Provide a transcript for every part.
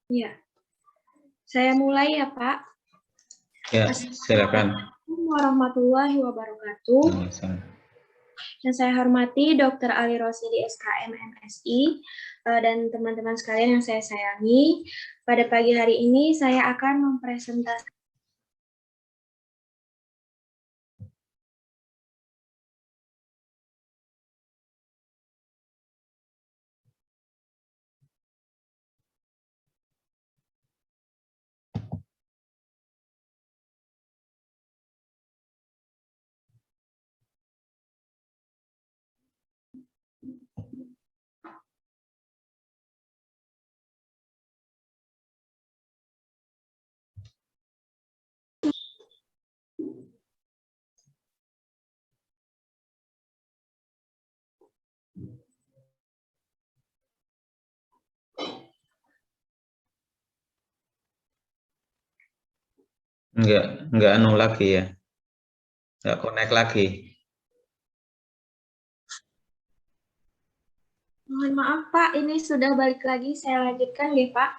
Ya, saya mulai ya Pak. Ya, silakan. Assalamualaikum warahmatullahi wabarakatuh. Yang saya hormati Dr. Ali Rosidi SKM MSI dan teman-teman sekalian yang saya sayangi. Pada pagi hari ini saya akan mempresentasikan Enggak anu lagi ya. Enggak connect lagi. Mohon maaf Pak, ini sudah balik lagi. Saya lanjutkan ya Pak.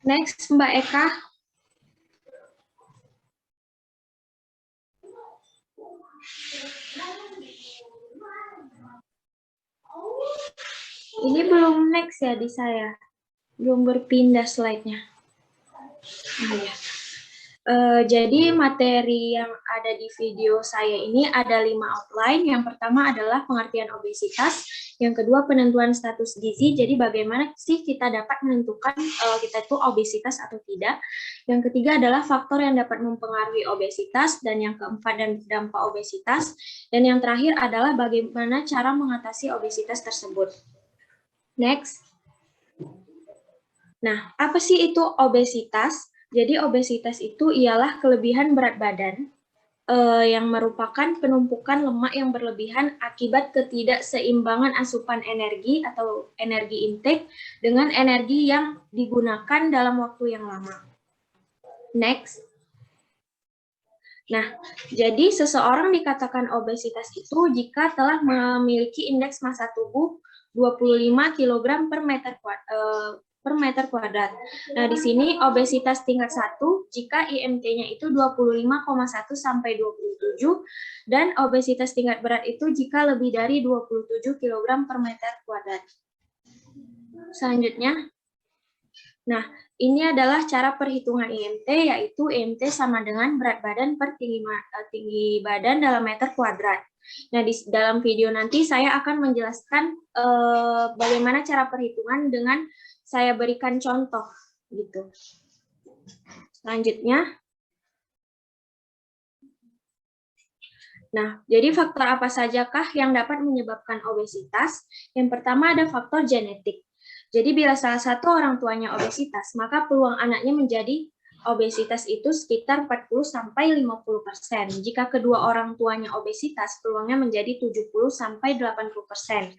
Next, Mbak Eka. Ini belum next ya di saya. Belum berpindah slide-nya. Oh, ya. Jadi materi yang ada di video saya ini ada 5 outline. Yang pertama adalah pengertian obesitas, yang kedua penentuan status gizi. Jadi bagaimana sih kita dapat menentukan kita itu obesitas atau tidak. Yang ketiga adalah faktor yang dapat mempengaruhi obesitas, dan yang keempat dan dampak obesitas. Dan yang terakhir adalah bagaimana cara mengatasi obesitas tersebut. Next. Nah, apa sih itu obesitas? Jadi obesitas itu ialah kelebihan berat badan yang merupakan penumpukan lemak yang berlebihan akibat ketidakseimbangan asupan energi atau energi intake dengan energi yang digunakan dalam waktu yang lama. Next. Nah, jadi seseorang dikatakan obesitas itu jika telah memiliki indeks massa tubuh 25 kg per meter kuadrat. Nah, di sini obesitas tingkat 1 jika IMT-nya itu 25,1 sampai 27 dan obesitas tingkat berat itu jika lebih dari 27 kg per meter kuadrat. Selanjutnya, nah, ini adalah cara perhitungan IMT, yaitu IMT sama dengan berat badan per tinggi badan dalam meter kuadrat. Nah, di dalam video nanti saya akan menjelaskan bagaimana cara perhitungan dengan saya berikan contoh gitu. Selanjutnya, nah, jadi faktor apa sajakah yang dapat menyebabkan obesitas? Yang pertama ada faktor genetik. Jadi bila salah satu orang tuanya obesitas, maka peluang anaknya menjadi obesitas itu sekitar 40-50%. Jika kedua orang tuanya obesitas, peluangnya menjadi 70-80%.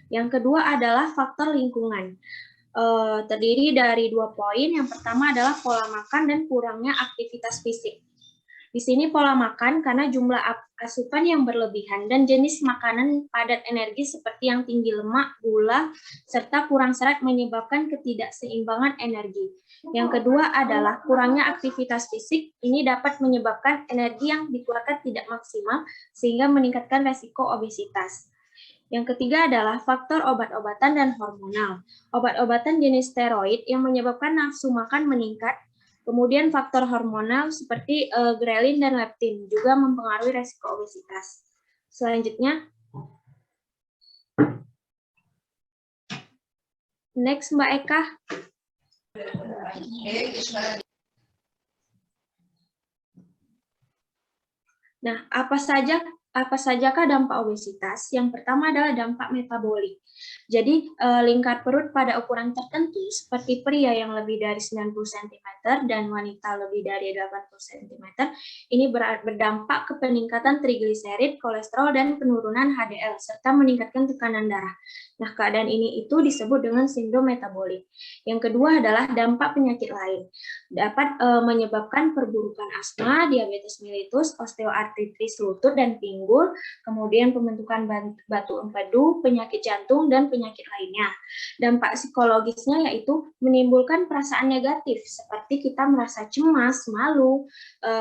Yang kedua adalah faktor lingkungan. Terdiri dari 2 poin. Yang pertama adalah pola makan dan kurangnya aktivitas fisik. Di sini pola makan karena jumlah asupan yang berlebihan dan jenis makanan padat energi seperti yang tinggi lemak, gula, serta kurang serat menyebabkan ketidakseimbangan energi. Yang kedua adalah kurangnya aktivitas fisik. Ini dapat menyebabkan energi yang dikeluarkan tidak maksimal sehingga meningkatkan resiko obesitas. Yang ketiga adalah faktor obat-obatan dan hormonal. Obat-obatan jenis steroid yang menyebabkan nafsu makan meningkat. Kemudian faktor hormonal seperti grelin dan leptin juga mempengaruhi resiko obesitas. Selanjutnya, next Mbak Eka. Nah, apa sajakah dampak obesitas? Yang pertama adalah dampak metabolik. Jadi, lingkar perut pada ukuran tertentu, seperti pria yang lebih dari 90 cm dan wanita lebih dari 80 cm, ini berdampak ke peningkatan trigliserid, kolesterol, dan penurunan HDL, serta meningkatkan tekanan darah. Nah, keadaan ini itu disebut dengan sindrom metabolik. Yang kedua adalah dampak penyakit lain. Dapat menyebabkan perburukan asma, diabetes mellitus, osteoartritis lutut dan pinggang, pinggul, kemudian pembentukan batu empedu, penyakit jantung, dan penyakit lainnya. Dampak psikologisnya yaitu menimbulkan perasaan negatif, seperti kita merasa cemas, malu,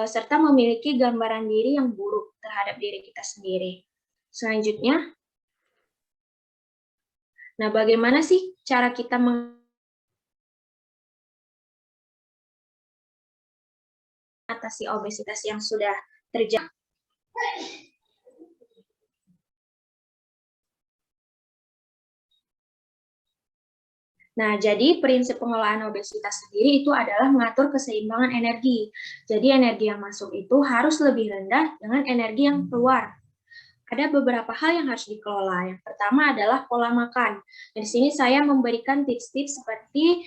serta memiliki gambaran diri yang buruk terhadap diri kita sendiri. Selanjutnya, nah bagaimana sih cara kita mengatasi obesitas yang sudah terjadi? Nah, jadi prinsip pengelolaan obesitas sendiri itu adalah mengatur keseimbangan energi. Jadi energi yang masuk itu harus lebih rendah dengan energi yang keluar. Ada beberapa hal yang harus dikelola. Yang pertama adalah pola makan. Di sini saya memberikan tips-tips seperti,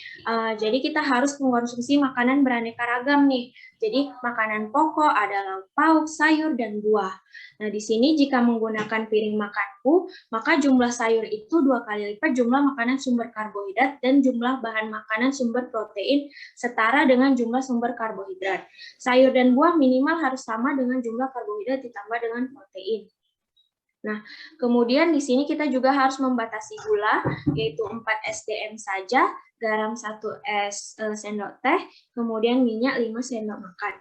jadi kita harus mengkonsumsi makanan beraneka ragam nih. Jadi makanan pokok ada lauk pauk, sayur, dan buah. Nah, di sini jika menggunakan piring makanku, maka jumlah sayur itu 2 kali lipat jumlah makanan sumber karbohidrat dan jumlah bahan makanan sumber protein setara dengan jumlah sumber karbohidrat. Sayur dan buah minimal harus sama dengan jumlah karbohidrat ditambah dengan protein. Nah, kemudian di sini kita juga harus membatasi gula, yaitu 4 SDM saja, garam 1 sendok teh, kemudian minyak 5 sendok makan.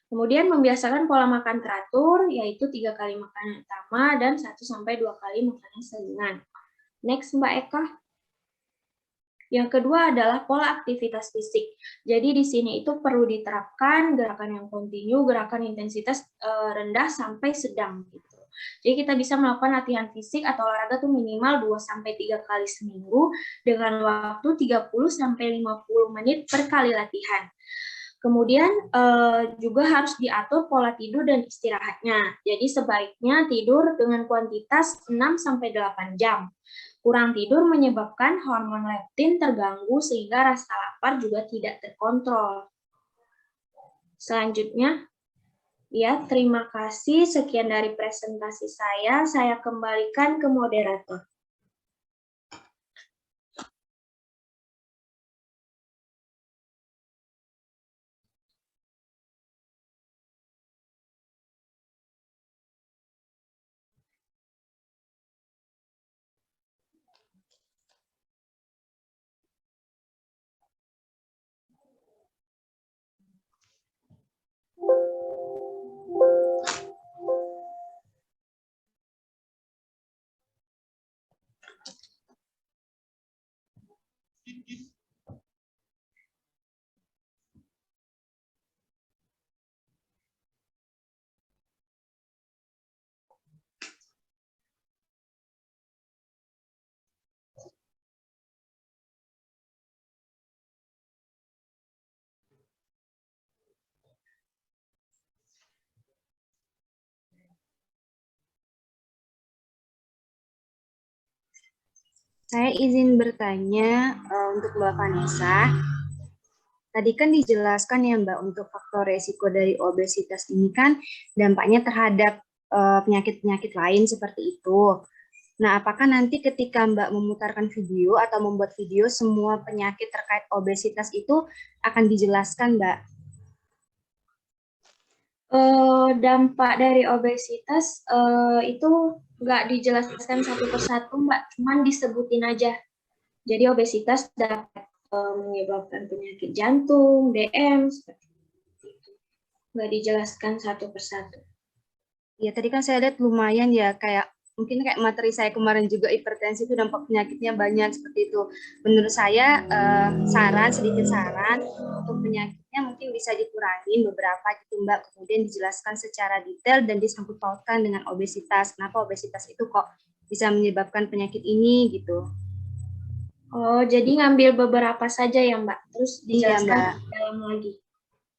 Kemudian membiasakan pola makan teratur, yaitu 3 kali makanan utama dan 1-2 kali makanan selingan. Next, Mbak Eka. Yang kedua adalah pola aktivitas fisik. Jadi di sini itu perlu diterapkan gerakan yang kontinu, gerakan intensitas rendah sampai sedang gitu. Jadi kita bisa melakukan latihan fisik atau olahraga tuh minimal 2-3 kali seminggu dengan waktu 30-50 menit per kali latihan. Kemudian juga harus diatur pola tidur dan istirahatnya. Jadi sebaiknya tidur dengan kuantitas 6-8 jam. Kurang tidur menyebabkan hormon leptin terganggu sehingga rasa lapar juga tidak terkontrol. Selanjutnya, ya, terima kasih. Sekian dari presentasi saya. Saya kembalikan ke moderator. Saya izin bertanya untuk Mbak Vanessa. Tadi kan dijelaskan ya Mbak, untuk faktor resiko dari obesitas ini kan dampaknya terhadap penyakit-penyakit lain seperti itu. Nah, apakah nanti ketika Mbak memutarkan video atau membuat video, semua penyakit terkait obesitas itu akan dijelaskan, Mbak? Dampak dari obesitas itu nggak dijelaskan satu persatu, Mbak, cuman disebutin aja. Jadi obesitas dapat menyebabkan penyakit jantung, DM, seperti itu. Nggak dijelaskan satu persatu. Ya, tadi kan saya lihat lumayan ya, kayak mungkin kayak materi saya kemarin juga, hipertensi itu dampak penyakitnya banyak seperti itu. Menurut saya sedikit saran untuk penyakitnya mungkin bisa dikurangin beberapa gitu Mbak, kemudian dijelaskan secara detail dan disangkut pautkan dengan obesitas. Kenapa obesitas itu kok bisa menyebabkan penyakit ini gitu. Oh, jadi ngambil beberapa saja ya Mbak, terus dijelaskan Iya, Mbak. dalam lagi.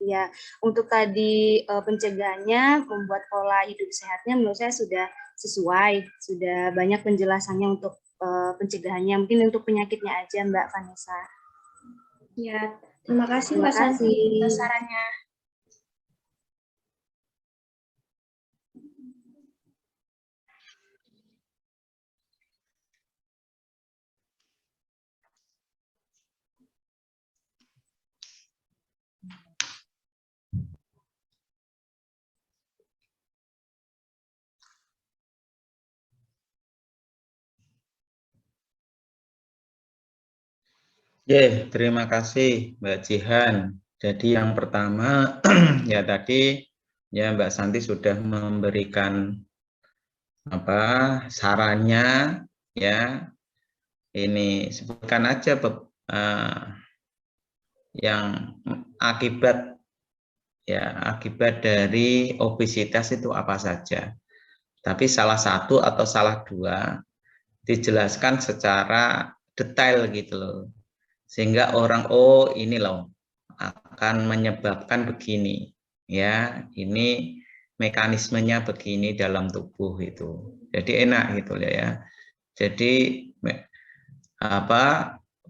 Ya, untuk tadi pencegahannya, membuat pola hidup sehatnya menurut saya sudah sesuai, sudah banyak penjelasannya untuk pencegahannya. Mungkin untuk penyakitnya aja Mbak Vanessa. Ya, terima kasih Terima Mbak Santi kasih. atas sarannya. Terima kasih Mbak Jihan. Jadi yang pertama ya tadi ya Mbak Santi sudah memberikan sarannya ya. Ini sebutkan aja yang akibat dari obesitas itu apa saja. Tapi salah satu atau salah dua dijelaskan secara detail gitu loh. Sehingga orang ini loh akan menyebabkan begini. Ya, ini mekanismenya begini dalam tubuh itu. Jadi enak gitu ya. Jadi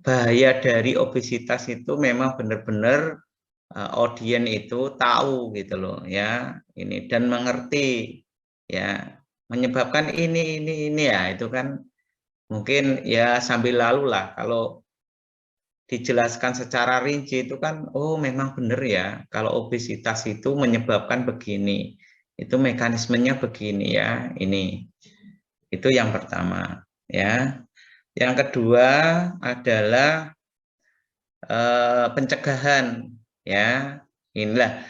bahaya dari obesitas itu memang benar-benar audiens itu tahu gitu loh ya, ini dan mengerti ya, menyebabkan ini ya, itu kan mungkin ya sambil lalu lah kalau dijelaskan secara rinci itu kan, oh memang benar ya, kalau obesitas itu menyebabkan begini, itu mekanismenya begini ya, ini itu yang pertama ya. Yang kedua adalah pencegahan ya. Inilah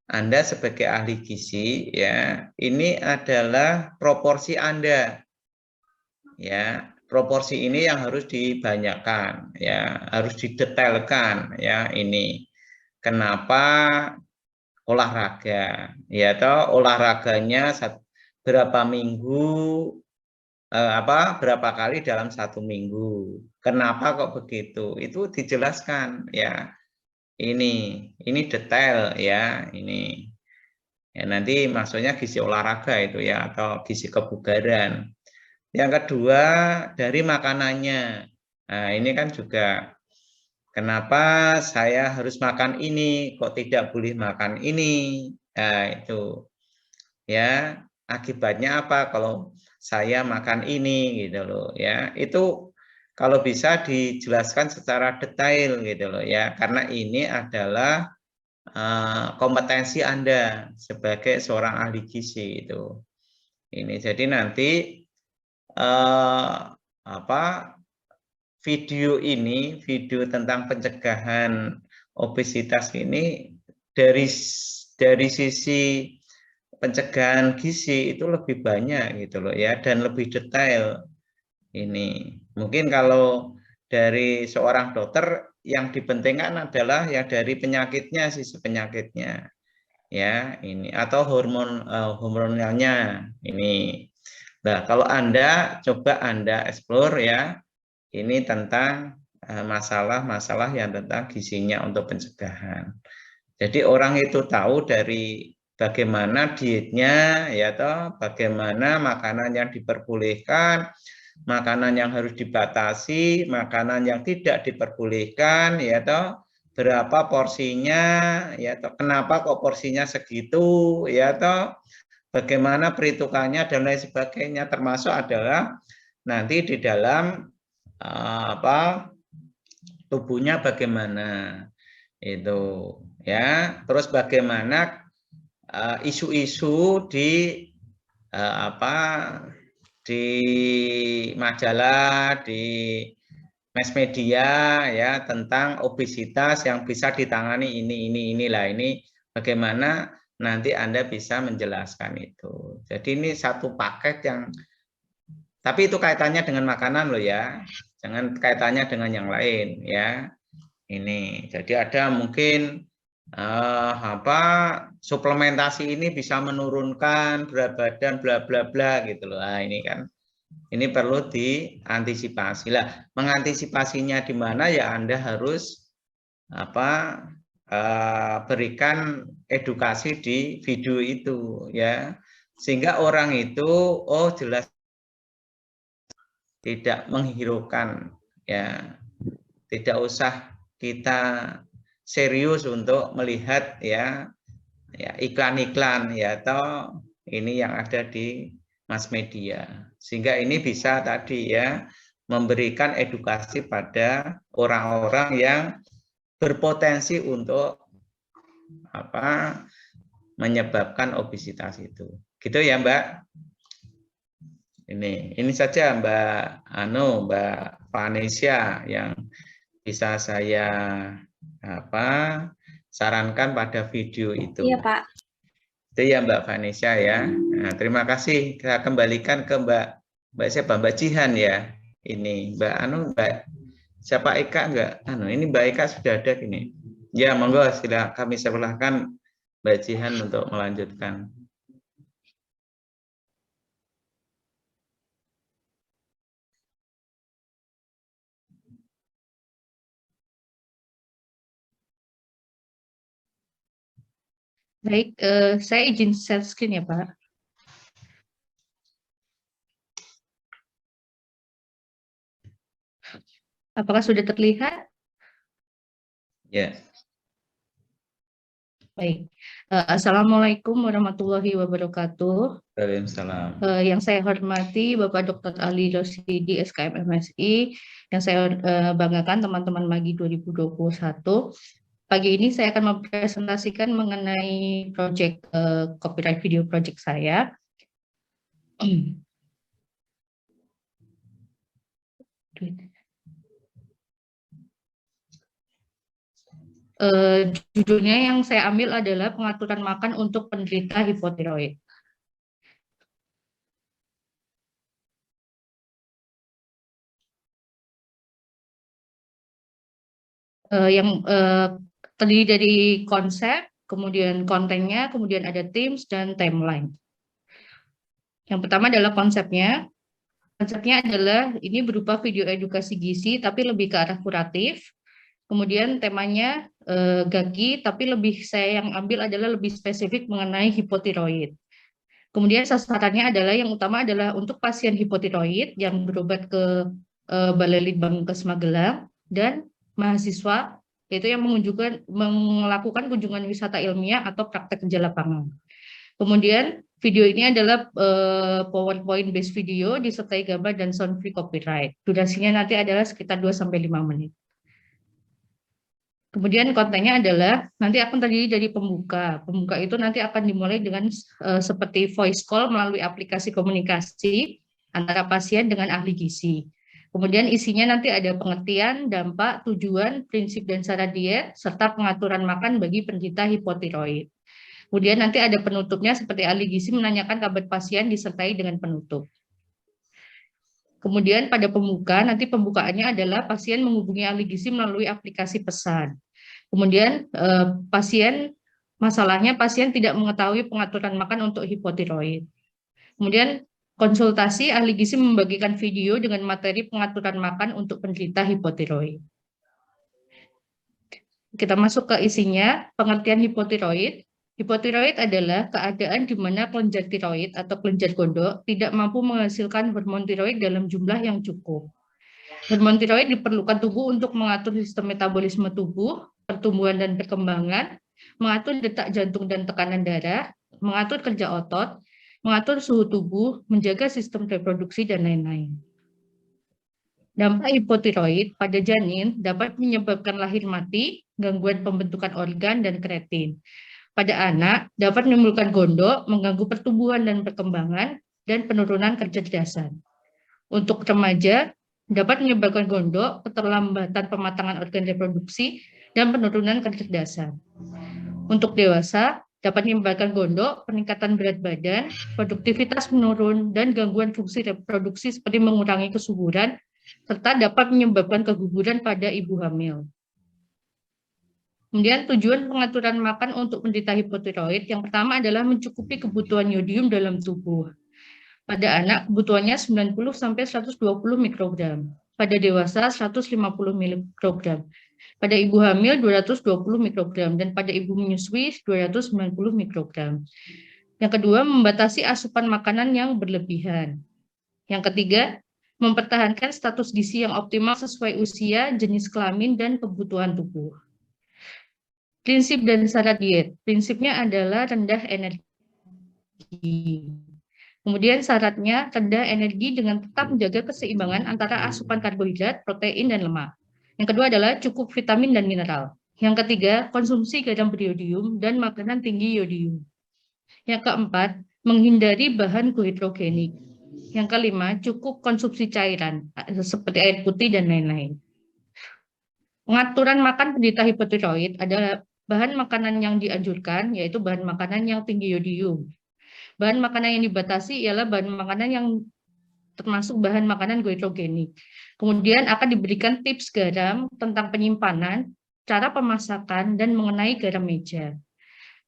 Anda sebagai ahli gizi ya, ini adalah proporsi Anda ya. Proporsi ini yang harus dibanyakkan ya, harus didetailkan ya. Ini kenapa olahraga ya, atau olahraganya berapa minggu, berapa kali dalam 1 minggu, kenapa kok begitu, itu dijelaskan ya. Ini detail ya, ini ya, nanti maksudnya gizi olahraga itu ya, atau gizi kebugaran. Yang kedua dari makanannya. Nah ini kan juga kenapa saya harus makan ini, kok tidak boleh makan ini. Nah itu ya, akibatnya apa kalau saya makan ini gitu loh ya. Itu kalau bisa dijelaskan secara detail gitu loh ya, karena ini adalah kompetensi Anda sebagai seorang ahli gizi itu. Ini jadi nanti video tentang pencegahan obesitas ini dari sisi pencegahan gizi itu lebih banyak gitu loh ya, dan lebih detail. Ini mungkin kalau dari seorang dokter yang dipentingkan adalah ya dari penyakitnya, sisi penyakitnya ya, ini atau hormonalnya ini. Nah kalau Anda coba Anda explore ya, ini tentang masalah-masalah yang tentang gizinya untuk pencegahan. Jadi orang itu tahu dari bagaimana dietnya ya toh, bagaimana makanan yang diperbolehkan, makanan yang harus dibatasi, makanan yang tidak diperbolehkan ya toh, berapa porsinya ya toh, kenapa kok porsinya segitu ya toh, bagaimana perhitungannya dan lain sebagainya, termasuk adalah nanti di dalam tubuhnya bagaimana itu ya, terus bagaimana isu-isu di di majalah, di mass media ya tentang obesitas yang bisa ditangani inilah, ini bagaimana nanti Anda bisa menjelaskan itu. Jadi ini satu paket yang, tapi itu kaitannya dengan makanan loh ya, jangan kaitannya dengan yang lain ya. Ini jadi ada mungkin suplementasi ini bisa menurunkan berat badan bla bla bla gitu loh. Nah, ini kan ini perlu diantisipasi lah. Mengantisipasinya di mana ya, Anda harus berikan edukasi di video itu ya, sehingga orang itu jelas tidak menghiraukan ya, tidak usah kita serius untuk melihat ya iklan-iklan ya, atau ini yang ada di mass media, sehingga ini bisa tadi ya memberikan edukasi pada orang-orang yang berpotensi untuk menyebabkan obesitas itu, gitu ya Mbak. Ini saja Mbak Vanessa yang bisa saya sarankan pada video itu. Iya, Pak. Itu ya Mbak Vanessa ya. Nah, terima kasih. Saya kembalikan ke Mbak siapa? Mbak Jihan ya. Ini Mbak siapa Eka enggak? Ini Mbak Eka sudah ada gini. Ya, monggo silakan kami persilahkan Mbak Jihan untuk melanjutkan. Baik, saya izin share screen ya, Pak. Apakah sudah terlihat? Ya. Baik. Assalamualaikum warahmatullahi wabarakatuh. Waalaikumsalam. Yang saya hormati Bapak Dr. Ali Rosidi, SKM MSI, yang saya banggakan teman-teman MAGI 2021. Pagi ini saya akan mempresentasikan mengenai proyek copyright video project saya. Judulnya yang saya ambil adalah pengaturan makan untuk penderita hipotiroid. Yang terdiri dari konsep, kemudian kontennya, kemudian ada themes dan timeline. Yang pertama adalah konsepnya. Konsepnya adalah ini berupa video edukasi gizi, tapi lebih ke arah kuratif. Kemudian temanya GAGI, tapi saya yang ambil adalah lebih spesifik mengenai hipotiroid. Kemudian sasarannya adalah yang utama adalah untuk pasien hipotiroid yang berobat ke Balai Litbangkes Magelang dan mahasiswa yaitu yang melakukan kunjungan wisata ilmiah atau praktek kerja lapangan. Kemudian video ini adalah PowerPoint based video disertai gambar dan sound free copyright. Durasinya nanti adalah sekitar 2-5 menit. Kemudian kontennya adalah nanti akan terdiri dari pembuka. Pembuka itu nanti akan dimulai dengan seperti voice call melalui aplikasi komunikasi antara pasien dengan ahli gizi. Kemudian isinya nanti ada pengertian, dampak, tujuan, prinsip dan syarat diet, serta pengaturan makan bagi penderita hipotiroid. Kemudian nanti ada penutupnya seperti ahli gizi menanyakan kabar pasien disertai dengan penutup. Kemudian pada pembuka, nanti pembukaannya adalah pasien menghubungi ahli gizi melalui aplikasi pesan. Kemudian masalahnya pasien tidak mengetahui pengaturan makan untuk hipotiroid. Kemudian konsultasi, ahli gizi membagikan video dengan materi pengaturan makan untuk penderita hipotiroid. Kita masuk ke isinya, pengertian hipotiroid. Hipotiroid adalah keadaan di mana kelenjar tiroid atau kelenjar gondok tidak mampu menghasilkan hormon tiroid dalam jumlah yang cukup. Hormon tiroid diperlukan tubuh untuk mengatur sistem metabolisme tubuh, pertumbuhan dan perkembangan, mengatur detak jantung dan tekanan darah, mengatur kerja otot, mengatur suhu tubuh, menjaga sistem reproduksi, dan lain-lain. Dampak hipotiroid pada janin dapat menyebabkan lahir mati, gangguan pembentukan organ, dan kreatin. Pada anak dapat menimbulkan gondok, mengganggu pertumbuhan dan perkembangan, dan penurunan kecerdasan. Untuk remaja dapat menyebabkan gondok, keterlambatan pematangan organ reproduksi, dan penurunan kecerdasan. Untuk dewasa dapat menyebabkan gondok, peningkatan berat badan, produktivitas menurun, dan gangguan fungsi reproduksi seperti mengurangi kesuburan, serta dapat menyebabkan keguguran pada ibu hamil. Kemudian tujuan pengaturan makan untuk penderita hipotiroid yang pertama adalah mencukupi kebutuhan yodium dalam tubuh. Pada anak kebutuhannya 90-120 mikrogram, pada dewasa 150 mikrogram. Pada ibu hamil 220 mikrogram dan pada ibu menyusui 290 mikrogram. Yang kedua, membatasi asupan makanan yang berlebihan. Yang ketiga, mempertahankan status gizi yang optimal sesuai usia, jenis kelamin, dan kebutuhan tubuh. Prinsip dan syarat diet. Prinsipnya adalah rendah energi. Kemudian syaratnya rendah energi dengan tetap menjaga keseimbangan antara asupan karbohidrat, protein, dan lemak. Yang kedua adalah cukup vitamin dan mineral. Yang ketiga, konsumsi garam beriodium dan makanan tinggi yodium. Yang keempat, menghindari bahan kohidrogenik. Yang kelima, cukup konsumsi cairan seperti air putih dan lain-lain. Pengaturan makan penderita hipotiroid adalah bahan makanan yang dianjurkan, yaitu bahan makanan yang tinggi yodium. Bahan makanan yang dibatasi ialah bahan makanan yang termasuk bahan makanan goitrogenik. Kemudian akan diberikan tips garam tentang penyimpanan, cara pemasakan, dan mengenai garam meja.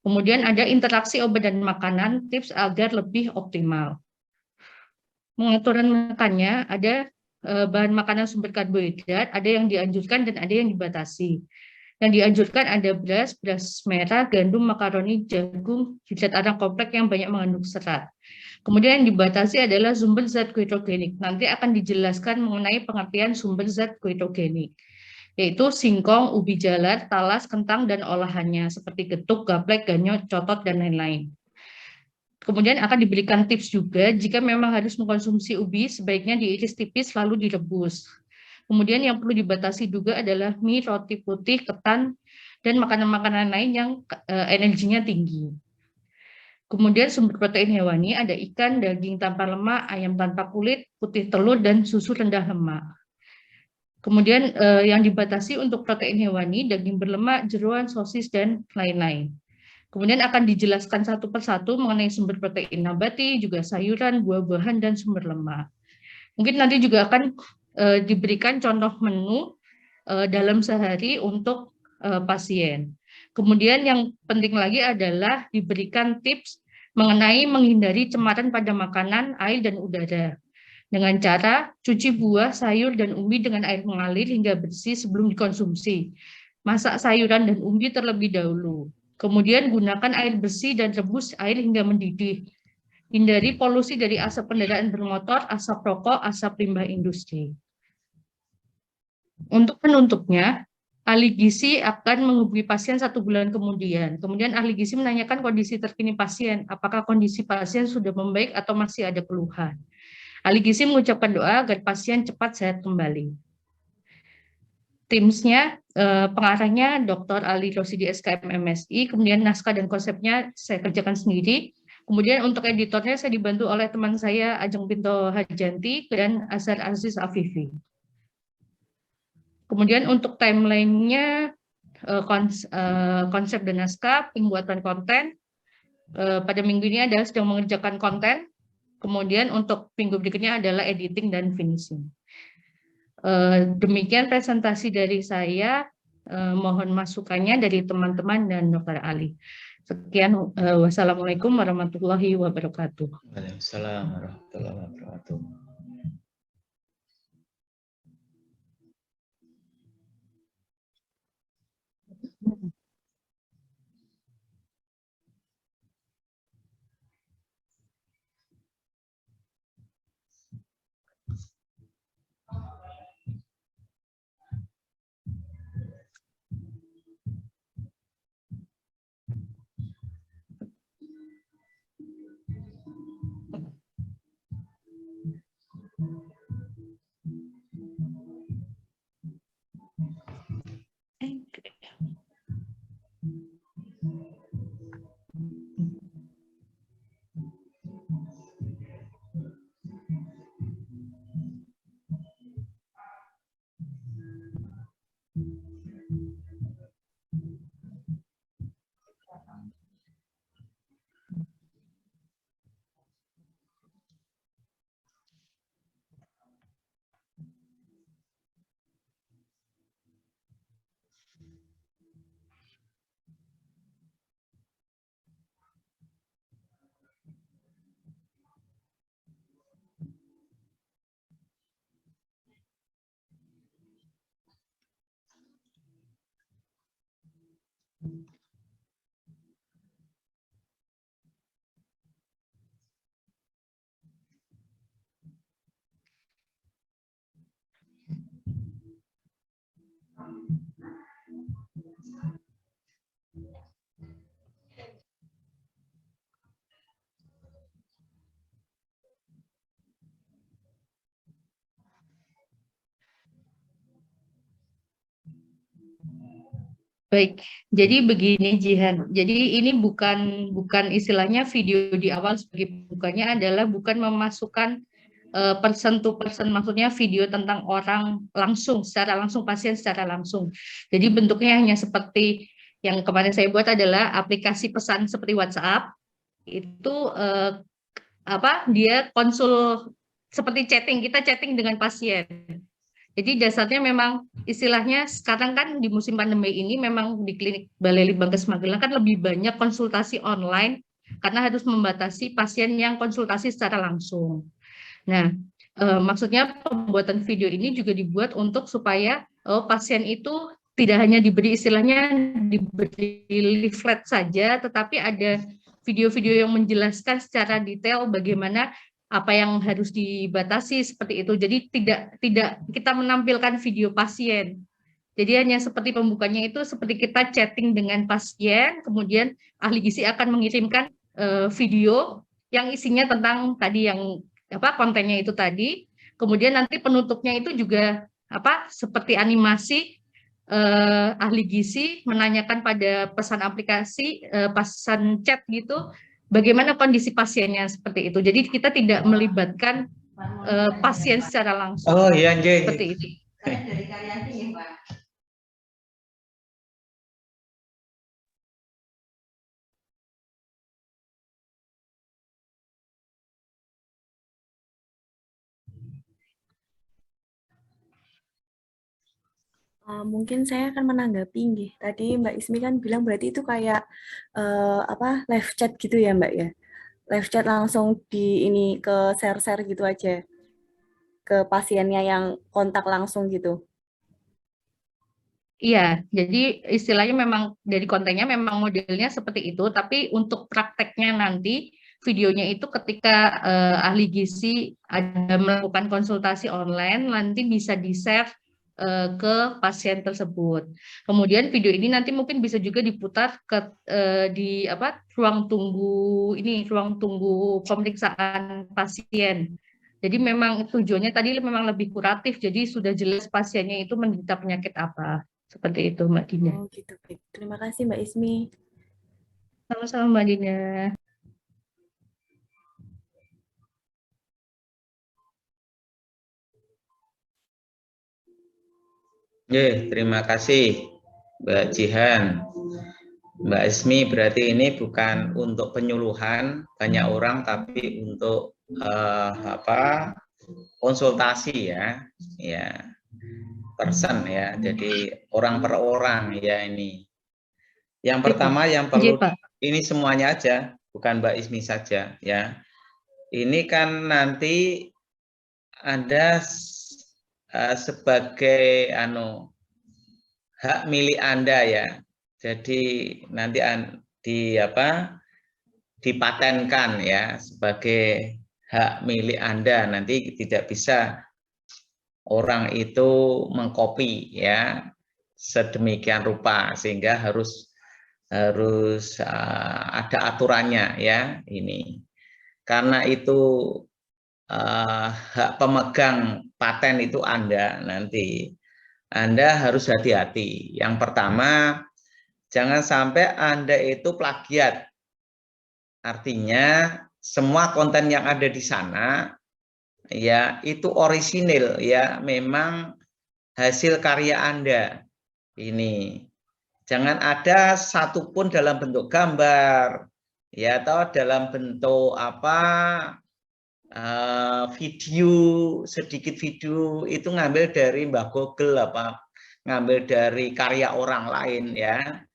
Kemudian ada interaksi obat dan makanan, tips agar lebih optimal. Pengaturan makannya ada bahan makanan sumber karbohidrat, ada yang dianjurkan dan ada yang dibatasi. Yang dianjurkan ada beras, beras merah, gandum, makaroni, jagung, hidrat arang kompleks yang banyak mengandung serat. Kemudian yang dibatasi adalah sumber zat goitrogenik. Nanti akan dijelaskan mengenai pengertian sumber zat goitrogenik, yaitu singkong, ubi jalar, talas, kentang, dan olahannya, seperti getuk, gaplek, ganyot, cotot, dan lain-lain. Kemudian akan diberikan tips juga, jika memang harus mengkonsumsi ubi, sebaiknya diiris tipis lalu direbus. Kemudian yang perlu dibatasi juga adalah mie, roti putih, ketan, dan makanan-makanan lain yang energinya tinggi. Kemudian sumber protein hewani ada ikan, daging tanpa lemak, ayam tanpa kulit, putih telur, dan susu rendah lemak. Kemudian yang dibatasi untuk protein hewani, daging berlemak, jeroan, sosis, dan lain-lain. Kemudian akan dijelaskan satu persatu mengenai sumber protein nabati, juga sayuran, buah-buahan, dan sumber lemak. Mungkin nanti juga akan diberikan contoh menu dalam sehari untuk pasien. Kemudian yang penting lagi adalah diberikan tips mengenai menghindari cemaran pada makanan, air, dan udara. Dengan cara cuci buah, sayur, dan umbi dengan air mengalir hingga bersih sebelum dikonsumsi. Masak sayuran dan umbi terlebih dahulu. Kemudian gunakan air bersih dan rebus air hingga mendidih. Hindari polusi dari asap kendaraan bermotor, asap rokok, asap limbah industri. Untuk penutupnya, ahli gizi akan menghubungi pasien 1 bulan kemudian. Kemudian ahli gizi menanyakan kondisi terkini pasien, apakah kondisi pasien sudah membaik atau masih ada keluhan. Ahli gizi mengucapkan doa agar pasien cepat sehat kembali. Timsnya, pengarahnya Dr. Ali Rosidi SKM MSI, kemudian naskah dan konsepnya saya kerjakan sendiri. Kemudian untuk editornya saya dibantu oleh teman saya Ajeng Pinto Hajanti dan Azhar Aziz Afifi. Kemudian untuk timeline-nya, konsep dan naskah, pembuatan konten, pada minggu ini adalah sedang mengerjakan konten, kemudian untuk minggu berikutnya adalah editing dan finishing. Demikian presentasi dari saya, mohon masukannya dari teman-teman dan Dr. Ali. Sekian, wassalamualaikum warahmatullahi wabarakatuh. Waalaikumsalam warahmatullahi wabarakatuh. Baik, jadi begini Jihan. Jadi ini bukan istilahnya video di awal sebagai bukannya adalah bukan memasukkan person to person, maksudnya video tentang orang langsung, secara langsung, pasien secara langsung. Jadi bentuknya hanya seperti yang kemarin saya buat adalah aplikasi pesan seperti WhatsApp, itu dia konsul seperti chatting, kita chatting dengan pasien. Jadi dasarnya memang istilahnya sekarang kan di musim pandemi ini memang di klinik Balai Litbangkes Magelang kan lebih banyak konsultasi online karena harus membatasi pasien yang konsultasi secara langsung. Nah, maksudnya pembuatan video ini juga dibuat untuk supaya pasien itu tidak hanya diberi istilahnya diberi leaflet saja, tetapi ada video-video yang menjelaskan secara detail bagaimana apa yang harus dibatasi seperti itu. Jadi tidak kita menampilkan video pasien. Jadi hanya seperti pembukanya itu seperti kita chatting dengan pasien, kemudian ahli gizi akan mengirimkan video yang isinya tentang tadi yang kontennya itu tadi. Kemudian nanti penutupnya itu juga seperti animasi ahli gizi menanyakan pada pesan aplikasi, pesan chat gitu, bagaimana kondisi pasiennya seperti itu. Jadi kita tidak melibatkan pasien secara langsung. Oh iya, seperti itu. Saya dari Karyanti ya, Pak. Mungkin saya akan menanggapi nggih. Tadi Mbak Ismi kan bilang berarti itu kayak live chat gitu ya Mbak ya. Live chat langsung di ini ke share-share gitu aja ke pasiennya yang kontak langsung gitu. Iya, jadi istilahnya memang dari kontennya memang modelnya seperti itu, tapi untuk prakteknya nanti videonya itu ketika ahli gizi ada melakukan konsultasi online nanti bisa di-share ke pasien tersebut. Kemudian video ini nanti mungkin bisa juga diputar ke di ruang tunggu pemeriksaan pasien. Jadi memang tujuannya tadi memang lebih kuratif, jadi sudah jelas pasiennya itu menderita penyakit apa. Seperti itu Mbak Dina. Oh gitu, baik. Terima kasih Mbak Ismi. Sama-sama Mbak Dina. Terima kasih Mbak Jihan. Mbak Ismi, berarti ini bukan untuk penyuluhan banyak orang, tapi untuk konsultasi ya, person ya, jadi orang per orang ya ini. Yang pertama yang perlu ini semuanya aja, bukan Mbak Ismi saja ya. Ini kan nanti ada sebagai hak milik Anda ya. Jadi nanti dipatenkan ya sebagai hak milik Anda. Nanti tidak bisa orang itu mengcopy ya sedemikian rupa, sehingga harus ada aturannya ya ini. Karena itu hak pemegang paten itu Anda, nanti Anda harus hati-hati. Yang pertama, jangan sampai Anda itu plagiat. Artinya semua konten yang ada di sana ya itu orisinil ya, memang hasil karya Anda. Ini jangan ada satupun dalam bentuk gambar ya, atau dalam bentuk video, sedikit video itu ngambil dari Mbah Google ngambil dari karya orang lain ya.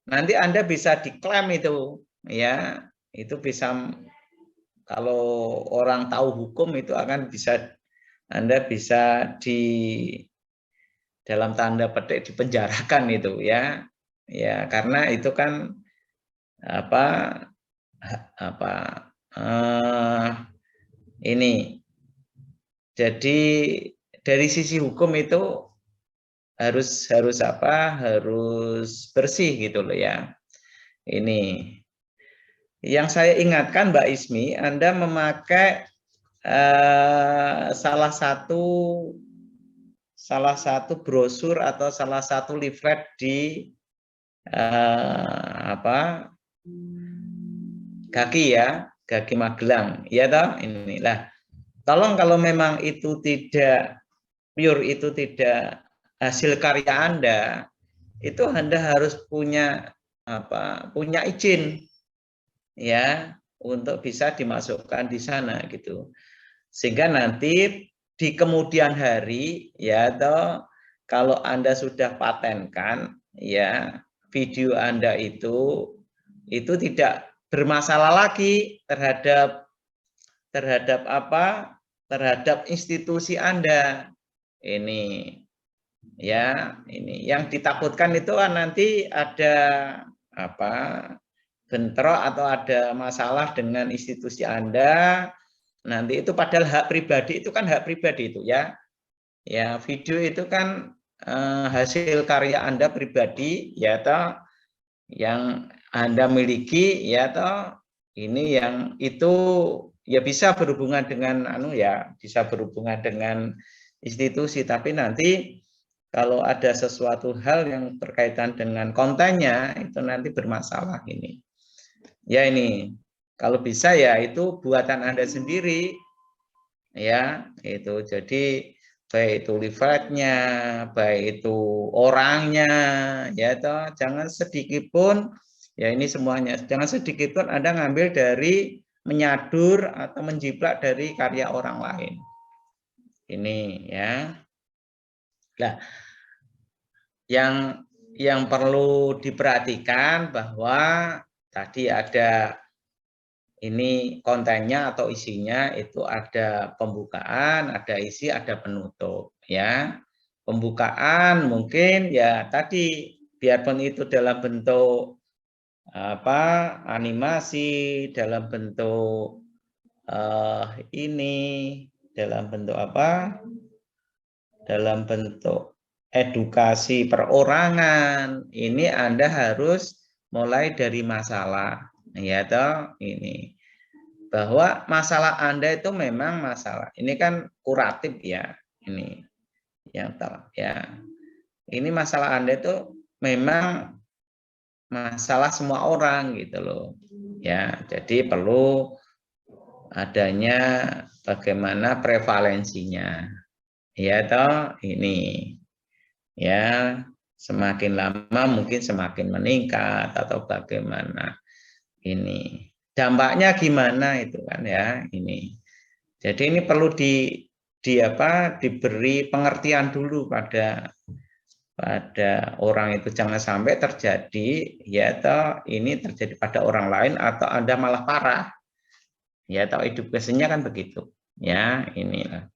Nanti Anda bisa diklaim itu ya, itu bisa, kalau orang tahu hukum itu akan bisa Anda bisa dalam tanda petik dipenjarakan itu ya. Ya, karena itu kan ini. Jadi dari sisi hukum itu harus bersih gitu loh ya. Ini yang saya ingatkan Mbak Ismi, Anda memakai salah satu brosur atau salah satu leaflet di Gaki ya, Gaki Magelang, ya toh inilah. tolong kalau memang itu tidak pure, itu tidak hasil karya Anda, itu Anda harus punya punya izin ya untuk bisa dimasukkan di sana gitu. Sehingga nanti di kemudian hari ya kalau Anda sudah patenkan ya video Anda itu tidak bermasalah lagi terhadap terhadap institusi Anda. Ini ya, ini yang ditakutkan itu kan nanti ada bentrok atau ada masalah dengan institusi Anda. Nanti itu padahal hak pribadi itu kan hak pribadi itu ya. Ya, video itu kan hasil karya Anda pribadi ya yang Anda miliki ya ini yang itu ya bisa berhubungan dengan bisa berhubungan dengan institusi, tapi nanti kalau ada sesuatu hal yang berkaitan dengan kontennya itu nanti bermasalah ini. Ya ini kalau bisa ya itu buatan Anda sendiri ya, itu jadi baik itu livatnya, baik itu orangnya ya jangan sedikit pun ya ini semuanya, jangan sedikit pun Anda ngambil dari menyadur atau menjiplak dari karya orang lain. Ini ya. Nah, yang perlu diperhatikan bahwa tadi ada ini kontennya atau isinya itu ada pembukaan, ada isi, ada penutup ya. Pembukaan mungkin ya tadi biarpun itu dalam bentuk animasi, dalam bentuk ini dalam bentuk dalam bentuk edukasi perorangan. Ini Anda harus mulai dari masalah ya ini bahwa masalah Anda itu memang masalah ini kan kuratif ya, ini yang ya ini masalah Anda itu memang masalah semua orang gitu loh ya, jadi perlu adanya bagaimana prevalensinya ya ini ya, semakin lama mungkin semakin meningkat atau bagaimana ini dampaknya gimana itu kan ya ini. Jadi ini perlu diberi pengertian dulu pada orang itu, jangan sampai terjadi ya ini terjadi pada orang lain atau Anda malah parah ya, edukasinya kan begitu ya, inilah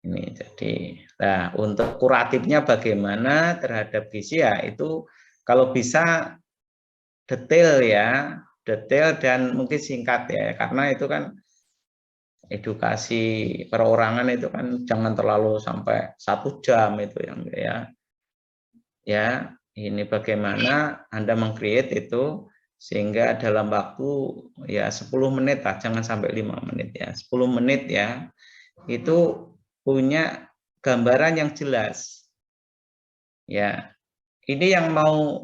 ini. Jadi nah untuk kuratifnya bagaimana terhadap gizi ya itu kalau bisa detail ya, detail dan mungkin singkat ya, karena itu kan edukasi perorangan itu kan jangan terlalu sampai 1 jam itu yang ya ini bagaimana Anda meng-create itu sehingga dalam waktu ya 10 menit lah, jangan sampai 5 menit ya, 10 menit ya itu punya gambaran yang jelas ya. Ini yang mau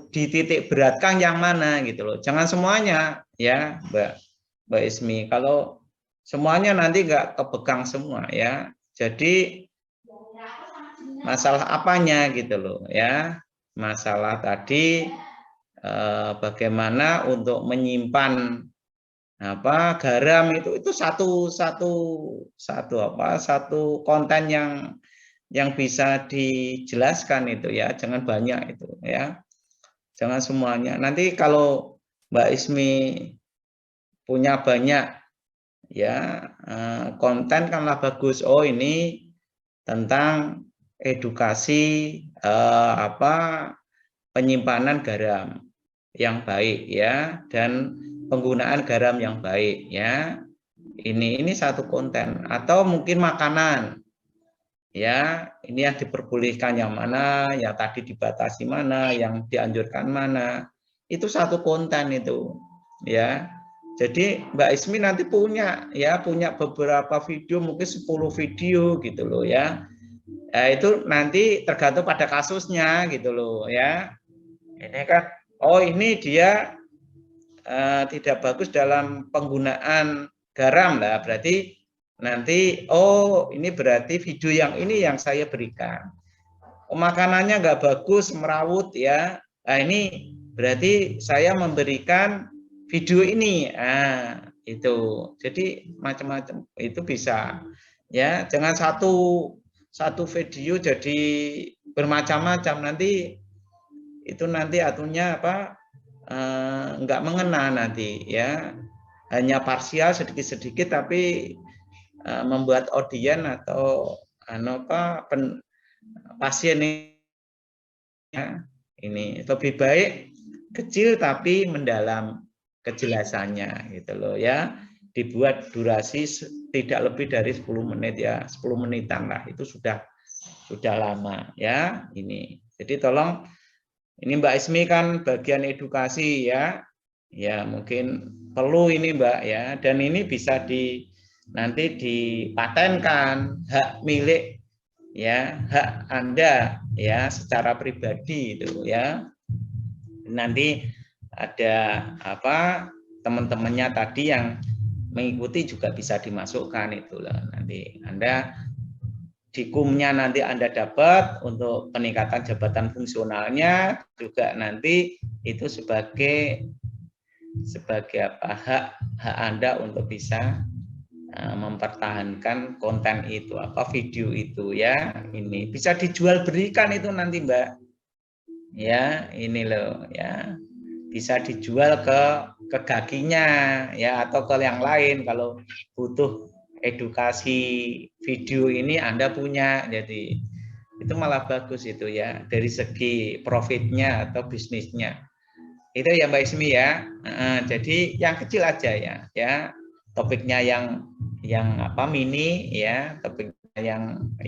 dititik beratkan yang mana gitu loh, jangan semuanya ya Mbak Ismi, kalau semuanya nanti nggak kepegang semua ya, jadi masalah apanya gitu loh ya, masalah tadi bagaimana untuk menyimpan garam itu satu konten yang bisa dijelaskan itu ya, jangan banyak itu ya, jangan semuanya. Nanti kalau Mbak Ismi punya banyak ya konten kanlah bagus, oh ini tentang edukasi penyimpanan garam yang baik ya dan penggunaan garam yang baik ya, ini satu konten. Atau mungkin makanan ya, ini yang diperbolehkan yang mana, yang tadi dibatasi mana, yang dianjurkan mana, itu satu konten itu ya. Jadi Mbak Ismi nanti punya beberapa video, mungkin 10 video gitu loh ya. Itu nanti tergantung pada kasusnya gitu loh ya. Ini kan oh ini dia tidak bagus dalam penggunaan garam lah, berarti nanti oh ini berarti video yang ini yang saya berikan. Makanannya nggak bagus, merawut ya. Nah, ini berarti saya memberikan video ini. Ah, itu. Jadi macam-macam itu bisa. Ya, jangan satu video jadi bermacam-macam, nanti itu nanti atunya apa nggak mengena nanti ya, hanya parsial sedikit-sedikit tapi membuat audien atau pasien ini lebih baik kecil tapi mendalam kejelasannya gitu loh ya, dibuat durasi tidak lebih dari 10 menit ya, 10 menitan lah, itu sudah lama ya ini. Jadi tolong, ini Mbak Ismi kan bagian edukasi ya, ya mungkin perlu ini Mbak ya, dan ini bisa nanti dipatenkan, hak milik ya, hak Anda ya secara pribadi itu ya. Nanti ada apa teman-temannya tadi yang mengikuti juga bisa dimasukkan itulah, nanti Anda dikumnya nanti Anda dapat untuk peningkatan jabatan fungsionalnya juga, nanti itu sebagai apa, hak Anda untuk bisa mempertahankan konten itu, apa video itu ya, ini bisa dijual berikan itu nanti Mbak ya, ini loh ya, bisa dijual ke gaginya ya, atau ke yang lain kalau butuh edukasi video ini Anda punya, jadi itu malah bagus itu ya dari segi profitnya atau bisnisnya itu ya Mbak Ismi ya. Jadi yang kecil aja ya topiknya yang apa mini ya, topiknya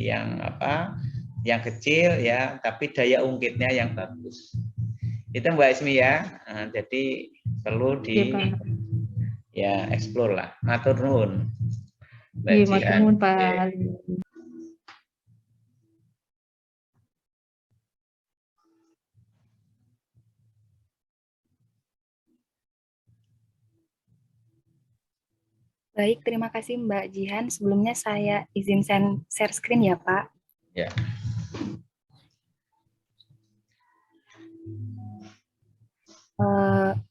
yang apa yang kecil ya, tapi daya ungkitnya yang bagus itu Mbak Ismi ya. Jadi perlu ya explore lah, matur nuwun. Iya, matur nuwun Pak. Baik, terima kasih Mbak Jihan. Sebelumnya saya izin share screen ya Pak. Ya.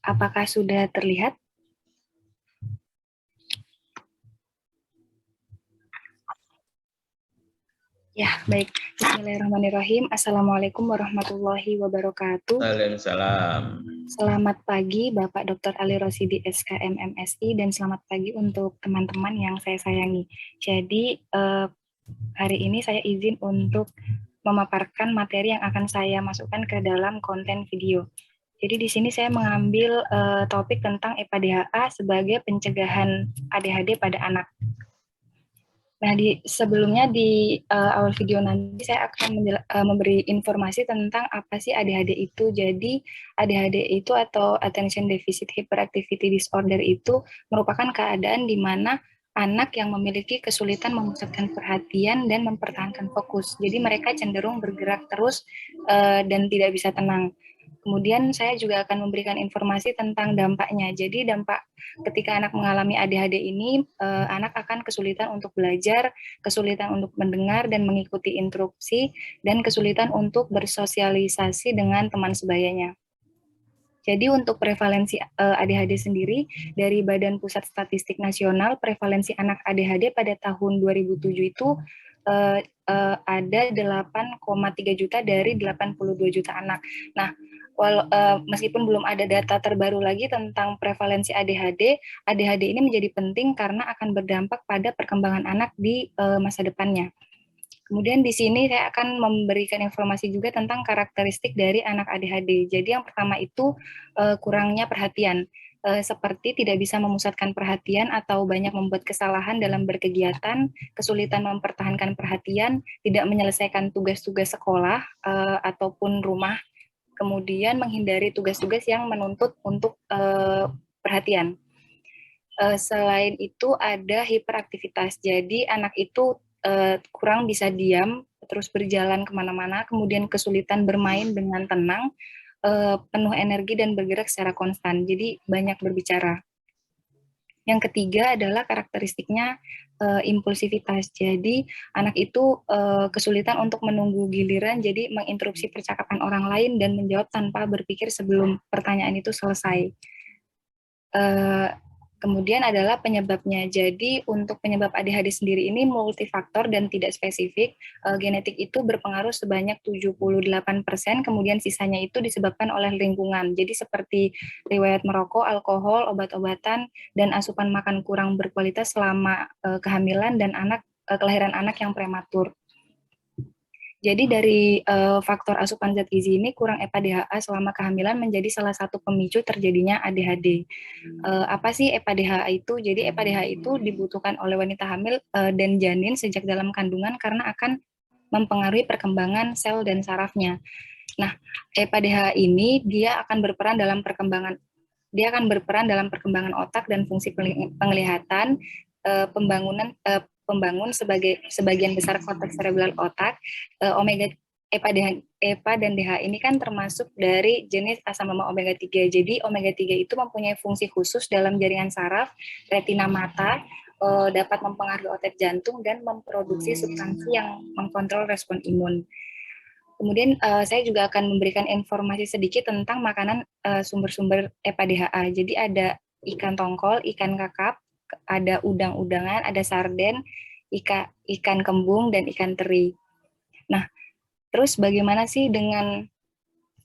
Apakah sudah terlihat? Ya, baik. Bismillahirrahmanirrahim. Assalamualaikum warahmatullahi wabarakatuh. Waalaikumsalam. Selamat pagi Bapak Dr. Ali Rosidi SKM MSI, dan selamat pagi untuk teman-teman yang saya sayangi. Jadi hari ini saya izin untuk memaparkan materi yang akan saya masukkan ke dalam konten video. Jadi di sini saya mengambil topik tentang EPA-DHA sebagai pencegahan ADHD pada anak. Nah, sebelumnya di awal video nanti saya akan memberi informasi tentang apa sih ADHD itu. Jadi ADHD itu atau Attention Deficit Hyperactivity Disorder itu merupakan keadaan di mana anak yang memiliki kesulitan memusatkan perhatian dan mempertahankan fokus. Jadi mereka cenderung bergerak terus dan tidak bisa tenang. Kemudian saya juga akan memberikan informasi tentang dampaknya. Jadi dampak ketika anak mengalami ADHD ini, anak akan kesulitan untuk belajar, kesulitan untuk mendengar dan mengikuti instruksi, dan kesulitan untuk bersosialisasi dengan teman sebayanya. Jadi untuk prevalensi ADHD sendiri, dari Badan Pusat Statistik Nasional, prevalensi anak ADHD pada tahun 2007 itu ada 8,3 juta dari 82 juta anak. Nah, meskipun belum ada data terbaru lagi tentang prevalensi ADHD ini menjadi penting karena akan berdampak pada perkembangan anak di masa depannya. Kemudian di sini saya akan memberikan informasi juga tentang karakteristik dari anak ADHD. Jadi yang pertama itu kurangnya perhatian, seperti tidak bisa memusatkan perhatian atau banyak membuat kesalahan dalam berkegiatan, kesulitan mempertahankan perhatian, tidak menyelesaikan tugas-tugas sekolah ataupun rumah, kemudian menghindari tugas-tugas yang menuntut untuk perhatian. Selain itu ada hiperaktivitas, jadi anak itu kurang bisa diam, terus berjalan kemana-mana, kemudian kesulitan bermain dengan tenang, penuh energi dan bergerak secara konstan, jadi banyak berbicara. Yang ketiga adalah karakteristiknya impulsivitas. Jadi anak itu kesulitan untuk menunggu giliran, jadi menginterupsi percakapan orang lain dan menjawab tanpa berpikir sebelum pertanyaan itu selesai. Kemudian adalah penyebabnya. Jadi untuk penyebab ADHD sendiri ini multifaktor dan tidak spesifik. Genetik itu berpengaruh sebanyak 78%, kemudian sisanya itu disebabkan oleh lingkungan. Jadi seperti riwayat merokok, alkohol, obat-obatan, dan asupan makan kurang berkualitas selama kehamilan dan kelahiran anak yang prematur. Jadi dari faktor asupan zat gizi ini kurang EPA-DHA selama kehamilan menjadi salah satu pemicu terjadinya ADHD. Apa sih EPA-DHA itu? Jadi EPA-DHA itu dibutuhkan oleh wanita hamil dan janin sejak dalam kandungan karena akan mempengaruhi perkembangan sel dan sarafnya. Nah, EPA-DHA ini dia akan berperan dalam perkembangan otak dan fungsi penglihatan, pembangun sebagian besar korteks cerebral otak. EPA dan DHA ini kan termasuk dari jenis asam lemak omega 3. Jadi omega 3 itu mempunyai fungsi khusus dalam jaringan saraf, retina mata, dapat mempengaruhi otot jantung dan memproduksi substansi yang mengkontrol respon imun. Kemudian saya juga akan memberikan informasi sedikit tentang makanan sumber-sumber EPA-DHA. Jadi ada ikan tongkol, ikan kakap, ada udang-udangan, ada sarden, ikan kembung, dan ikan teri. Nah, terus bagaimana sih dengan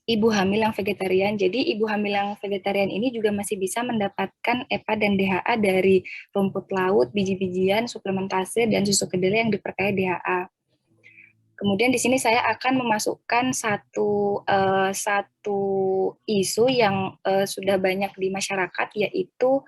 ibu hamil yang vegetarian? Jadi ibu hamil yang vegetarian ini juga masih bisa mendapatkan EPA dan DHA dari rumput laut, biji-bijian, suplementase, dan susu kedelai yang diperkaya DHA. Kemudian di sini saya akan memasukkan satu isu yang sudah banyak di masyarakat, yaitu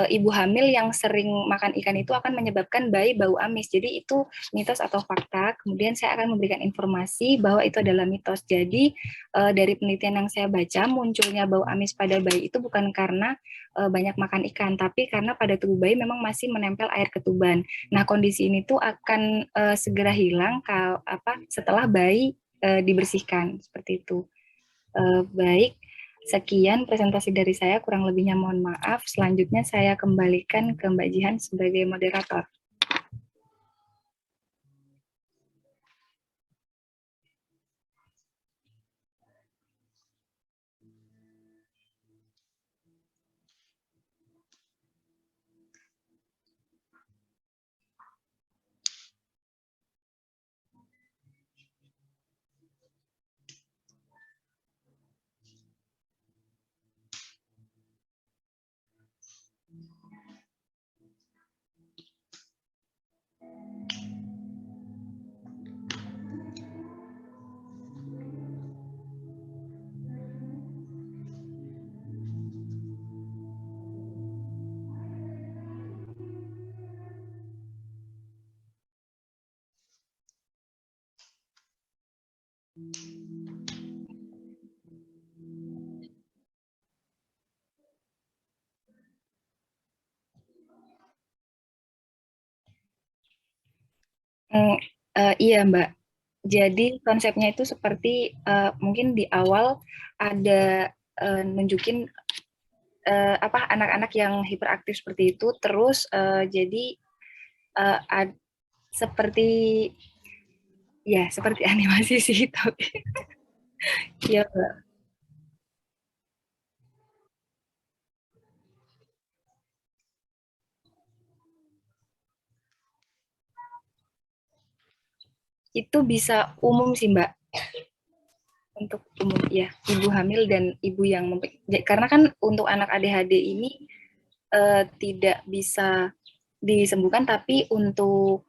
ibu hamil yang sering makan ikan itu akan menyebabkan bayi bau amis. Jadi itu mitos atau fakta. Kemudian saya akan memberikan informasi bahwa itu adalah mitos. Jadi dari penelitian yang saya baca, munculnya bau amis pada bayi itu bukan karena banyak makan ikan, tapi karena pada tubuh bayi memang masih menempel air ketuban. Nah, kondisi ini tuh akan segera hilang setelah bayi dibersihkan, seperti itu. Baik, sekian presentasi dari saya, kurang lebihnya mohon maaf. Selanjutnya saya kembalikan ke Mbak Jihan sebagai moderator. Iya Mbak, jadi konsepnya itu seperti mungkin di awal ada nunjukin anak-anak yang hiperaktif seperti itu, terus jadi seperti animasi sih, tapi ya Mbak. Itu bisa umum sih Mbak, untuk umum ya, ibu hamil dan ibu yang karena kan untuk anak ADHD ini tidak bisa disembuhkan, tapi untuk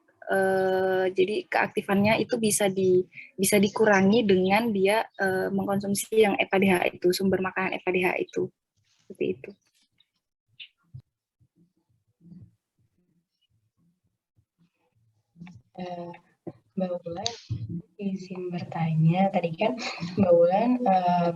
jadi keaktifannya itu bisa dikurangi dengan dia mengkonsumsi yang EPA-DHA itu, sumber makanan EPA-DHA itu, seperti itu. Mbak Wulan izin bertanya, tadi kan Mbak Wulan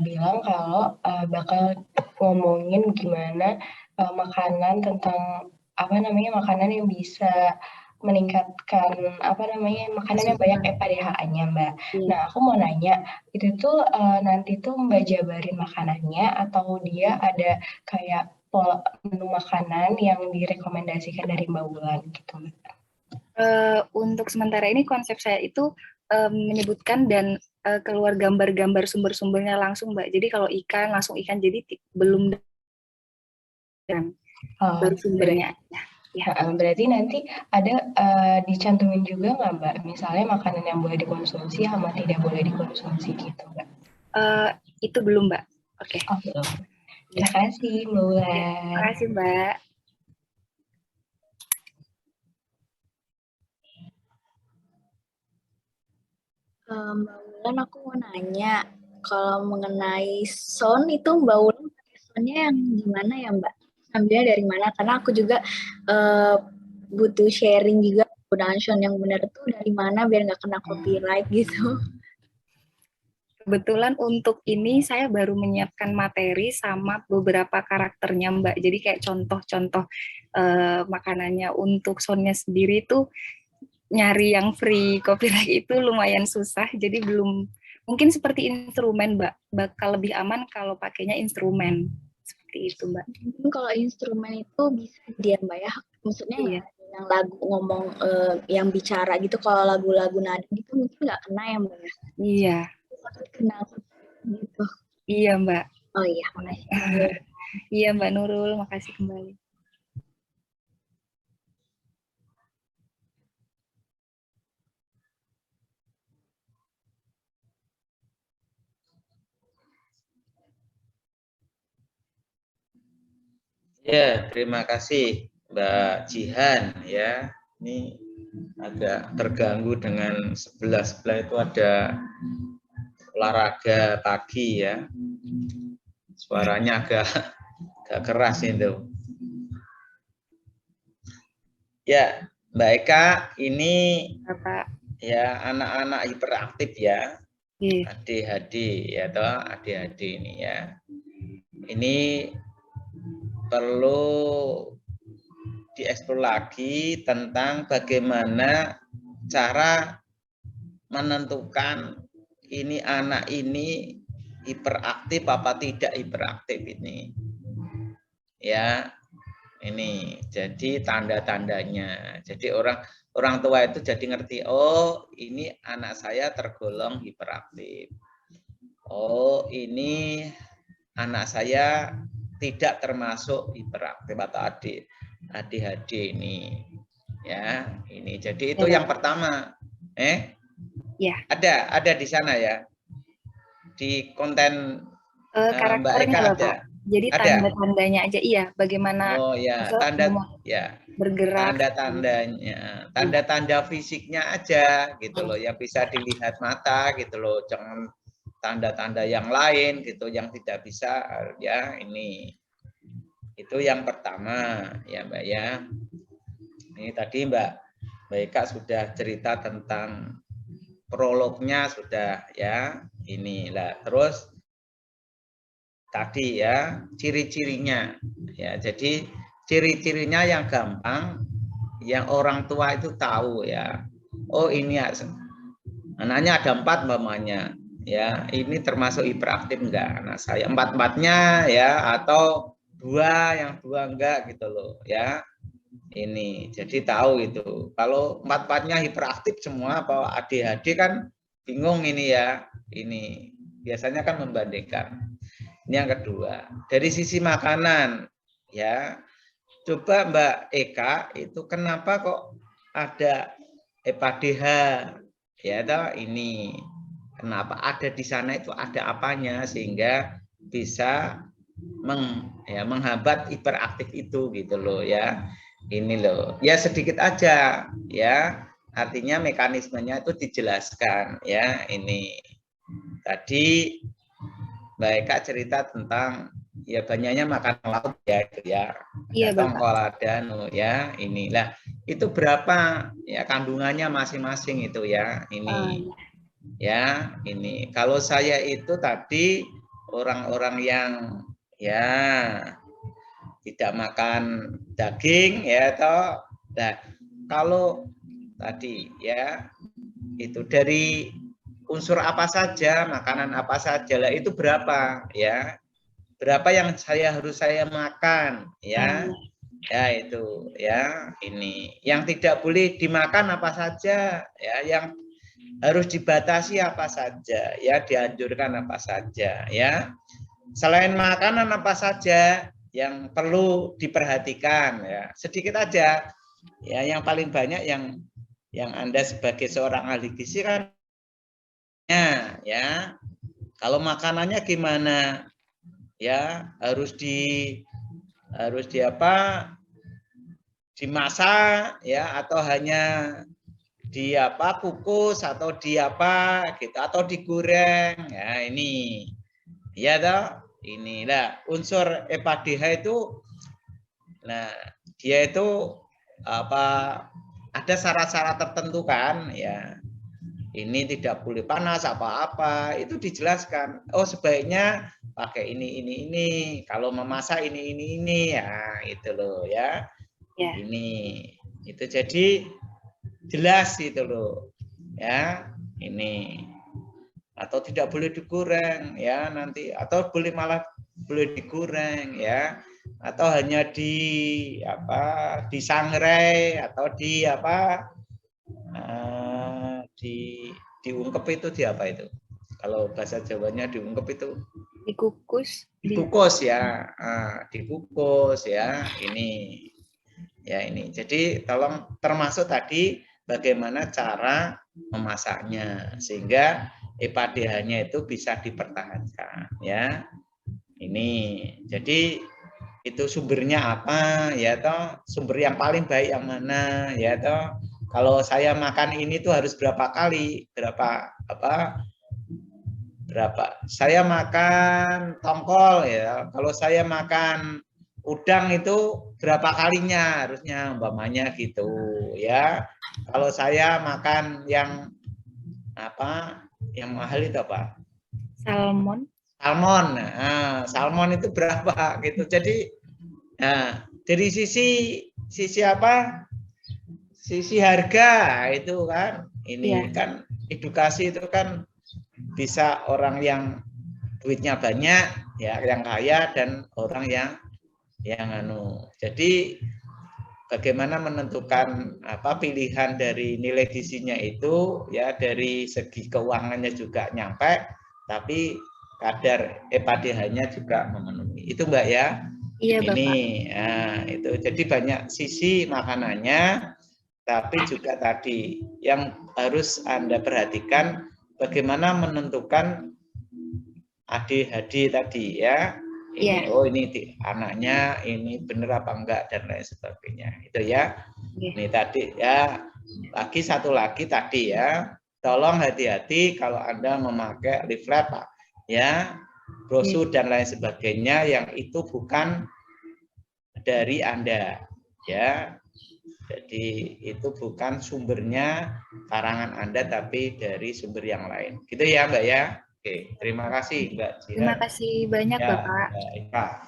bilang kalau bakal ngomongin gimana makanan tentang makanan yang bisa meningkatkan makanan yang banyak EPA-DHA-nya Mbak. Nah, aku mau nanya, itu tuh nanti tuh Mbak jabarin makanannya atau dia ada kayak pola menu makanan yang direkomendasikan dari Mbak Wulan gitu, Mbak? Untuk sementara ini konsep saya itu menyebutkan dan keluar gambar-gambar sumber-sumbernya langsung, Mbak. Jadi kalau ikan langsung ikan, jadi belum baru sumbernya. Ya, berarti nanti ada dicantumin juga nggak, Mbak? Misalnya makanan yang boleh dikonsumsi sama tidak boleh dikonsumsi gitu, Mbak? Itu belum, Mbak. Oke. Oh, belum. Terima kasih, Mbak Wulan. Terima kasih, Mbak. Mbak Wulan, aku mau nanya, kalau mengenai sound itu Mbak Wulan pakai soundnya yang gimana ya, Mbak? Ambilnya dari mana? Karena aku juga butuh sharing juga penggunaan sound yang benar itu dari mana biar nggak kena copyright gitu. Kebetulan untuk ini saya baru menyiapkan materi sama beberapa karakternya, Mbak. Jadi kayak contoh-contoh makanannya. Untuk soundnya sendiri tuh nyari yang free copyright itu lumayan susah. Jadi belum, mungkin seperti instrumen, Mbak. Bakal lebih aman kalau pakainya instrumen. Seperti itu, Mbak. Kalau instrumen itu bisa dia, Mbak ya. Maksudnya yang lagu ngomong yang bicara gitu. Kalau lagu-lagu nada gitu mungkin nggak kena ya, Mbak ya. Iya. Kenapa gitu? Iya, Mbak. Oh iya, makasih. Iya, Mbak Nurul, makasih kembali. Ya, terima kasih Mbak Jihan ya. Ini agak terganggu dengan sebelah itu ada olahraga pagi ya. Suaranya agak keras itu. Ya, Mbak Eka, ini ya anak-anak hiperaktif ya. ADHD ya toh, ADHD ini ya. Ini perlu dieksplor lagi tentang bagaimana cara menentukan ini anak ini hiperaktif apa tidak hiperaktif ini. Ya, ini jadi tanda-tandanya. Jadi orang tua itu jadi ngerti, oh ini anak saya tergolong hiperaktif. Oh ini anak saya tidak termasuk hiperaktif atau ADHD ini. Ya, ini. Jadi itu yang pertama. Ya. Ada di sana ya. Di konten Mbak Eka ada. Jadi tanda-tandanya aja, iya. Bagaimana? Oh ya, bergerak. Tanda-tandanya, tanda-tanda fisiknya aja gitu loh, yang bisa dilihat mata gitu loh, jangan tanda-tanda yang lain gitu, yang tidak bisa ya ini. Itu yang pertama ya Mbak ya. Ini tadi Mbak Eka sudah cerita tentang prolognya sudah ya. Inilah terus tadi ya ciri-cirinya ya. Jadi ciri-cirinya yang gampang yang orang tua itu tahu ya. Oh ini anaknya ada 4 mamanya ya. Ini termasuk hiperaktif enggak anak saya? 4-4-nya ya atau 2 yang 2 enggak gitu loh ya. Ini jadi tahu itu. Kalau 4-4-nya hiperaktif semua apa ADHD kan bingung ini ya. Ini biasanya kan membandingkan. Ini yang kedua. Dari sisi makanan ya. Coba Mbak Eka itu kenapa kok ada HPDH ya toh ini. Kenapa ada di sana itu ada apanya sehingga bisa menghambat hiperaktif itu gitu loh ya. Ini loh, ya sedikit aja ya. Artinya mekanismenya itu dijelaskan ya. Ini tadi Mbak Eka cerita tentang ya banyaknya makan lauk ya itu ya. Iya, tongkol ada ya. Inilah itu berapa ya kandungannya masing-masing itu ya. Ini ya ini. Kalau saya itu tadi orang-orang yang ya tidak makan daging ya toh. Nah, kalau tadi ya itu dari unsur apa saja, makanan apa saja lah itu berapa ya. berapa yang harus saya makan, ya. Ya itu, ya ini. Yang tidak boleh dimakan apa saja, ya. Yang harus dibatasi apa saja, ya. Dianjurkan apa saja, ya. Selain makanan apa saja yang perlu diperhatikan, ya. Sedikit aja, ya. Yang paling banyak yang Anda sebagai seorang ahli gizi kan, ya. Kalau makanannya gimana, ya harus dimasak, ya, atau hanya kukus, atau gitu, atau digoreng, ya. Ini ya toh, inilah unsur EPA-DH itu. Nah, dia itu ada syarat-syarat tertentu kan, ya. Ini tidak boleh panas apa-apa, itu dijelaskan. Oh, sebaiknya pakai ini. Kalau memasak ini, ya, itu loh, ya. Yeah. Ini itu jadi jelas itu loh, ya. Ini atau tidak boleh digoreng, ya, nanti, atau malah boleh digoreng, ya, atau hanya disangrai, atau diungkep itu itu. Kalau bahasa Jawanya diungkep itu dikukus ya. Dikukus, ya. Ini, ya, ini. Jadi tolong termasuk tadi bagaimana cara memasaknya sehingga EPA-DH-nya itu bisa dipertahankan, ya. Ini. Jadi itu sumbernya apa, ya toh? Sumber yang paling baik yang mana, ya toh? Kalau saya makan ini tuh harus berapa kali, berapa. Saya makan tongkol, ya. Kalau saya makan udang itu berapa kalinya harusnya, umpamanya gitu, ya. Kalau saya makan yang mahal itu apa? Salmon. Salmon itu berapa gitu. Jadi, nah, dari sisi harga itu kan, ini kan edukasi itu kan bisa orang yang duitnya banyak, ya, yang kaya, dan orang yang Jadi bagaimana menentukan pilihan dari nilai gizinya itu, ya, dari segi keuangannya juga nyampe, tapi kadar EPA-DH-nya juga memenuhi. Itu, Mbak, ya. Iya, Bapak. Ini, itu. Jadi banyak sisi makanannya, tapi juga tadi yang harus Anda perhatikan bagaimana menentukan ADHD tadi, ya. Ini, oh, ini anaknya ini benar apa enggak, dan lain sebagainya. Itu, ya. Ini tadi, ya. Satu lagi tadi, ya. Tolong hati-hati kalau Anda memakai leaflet, Pak, ya, brosur dan lain sebagainya yang itu bukan dari Anda, ya. Jadi itu bukan sumbernya karangan Anda, tapi dari sumber yang lain. Gitu, ya, Mbak, ya. Oke, terima kasih, Mbak Jihan. Terima kasih banyak, ya, Bapak. Ya.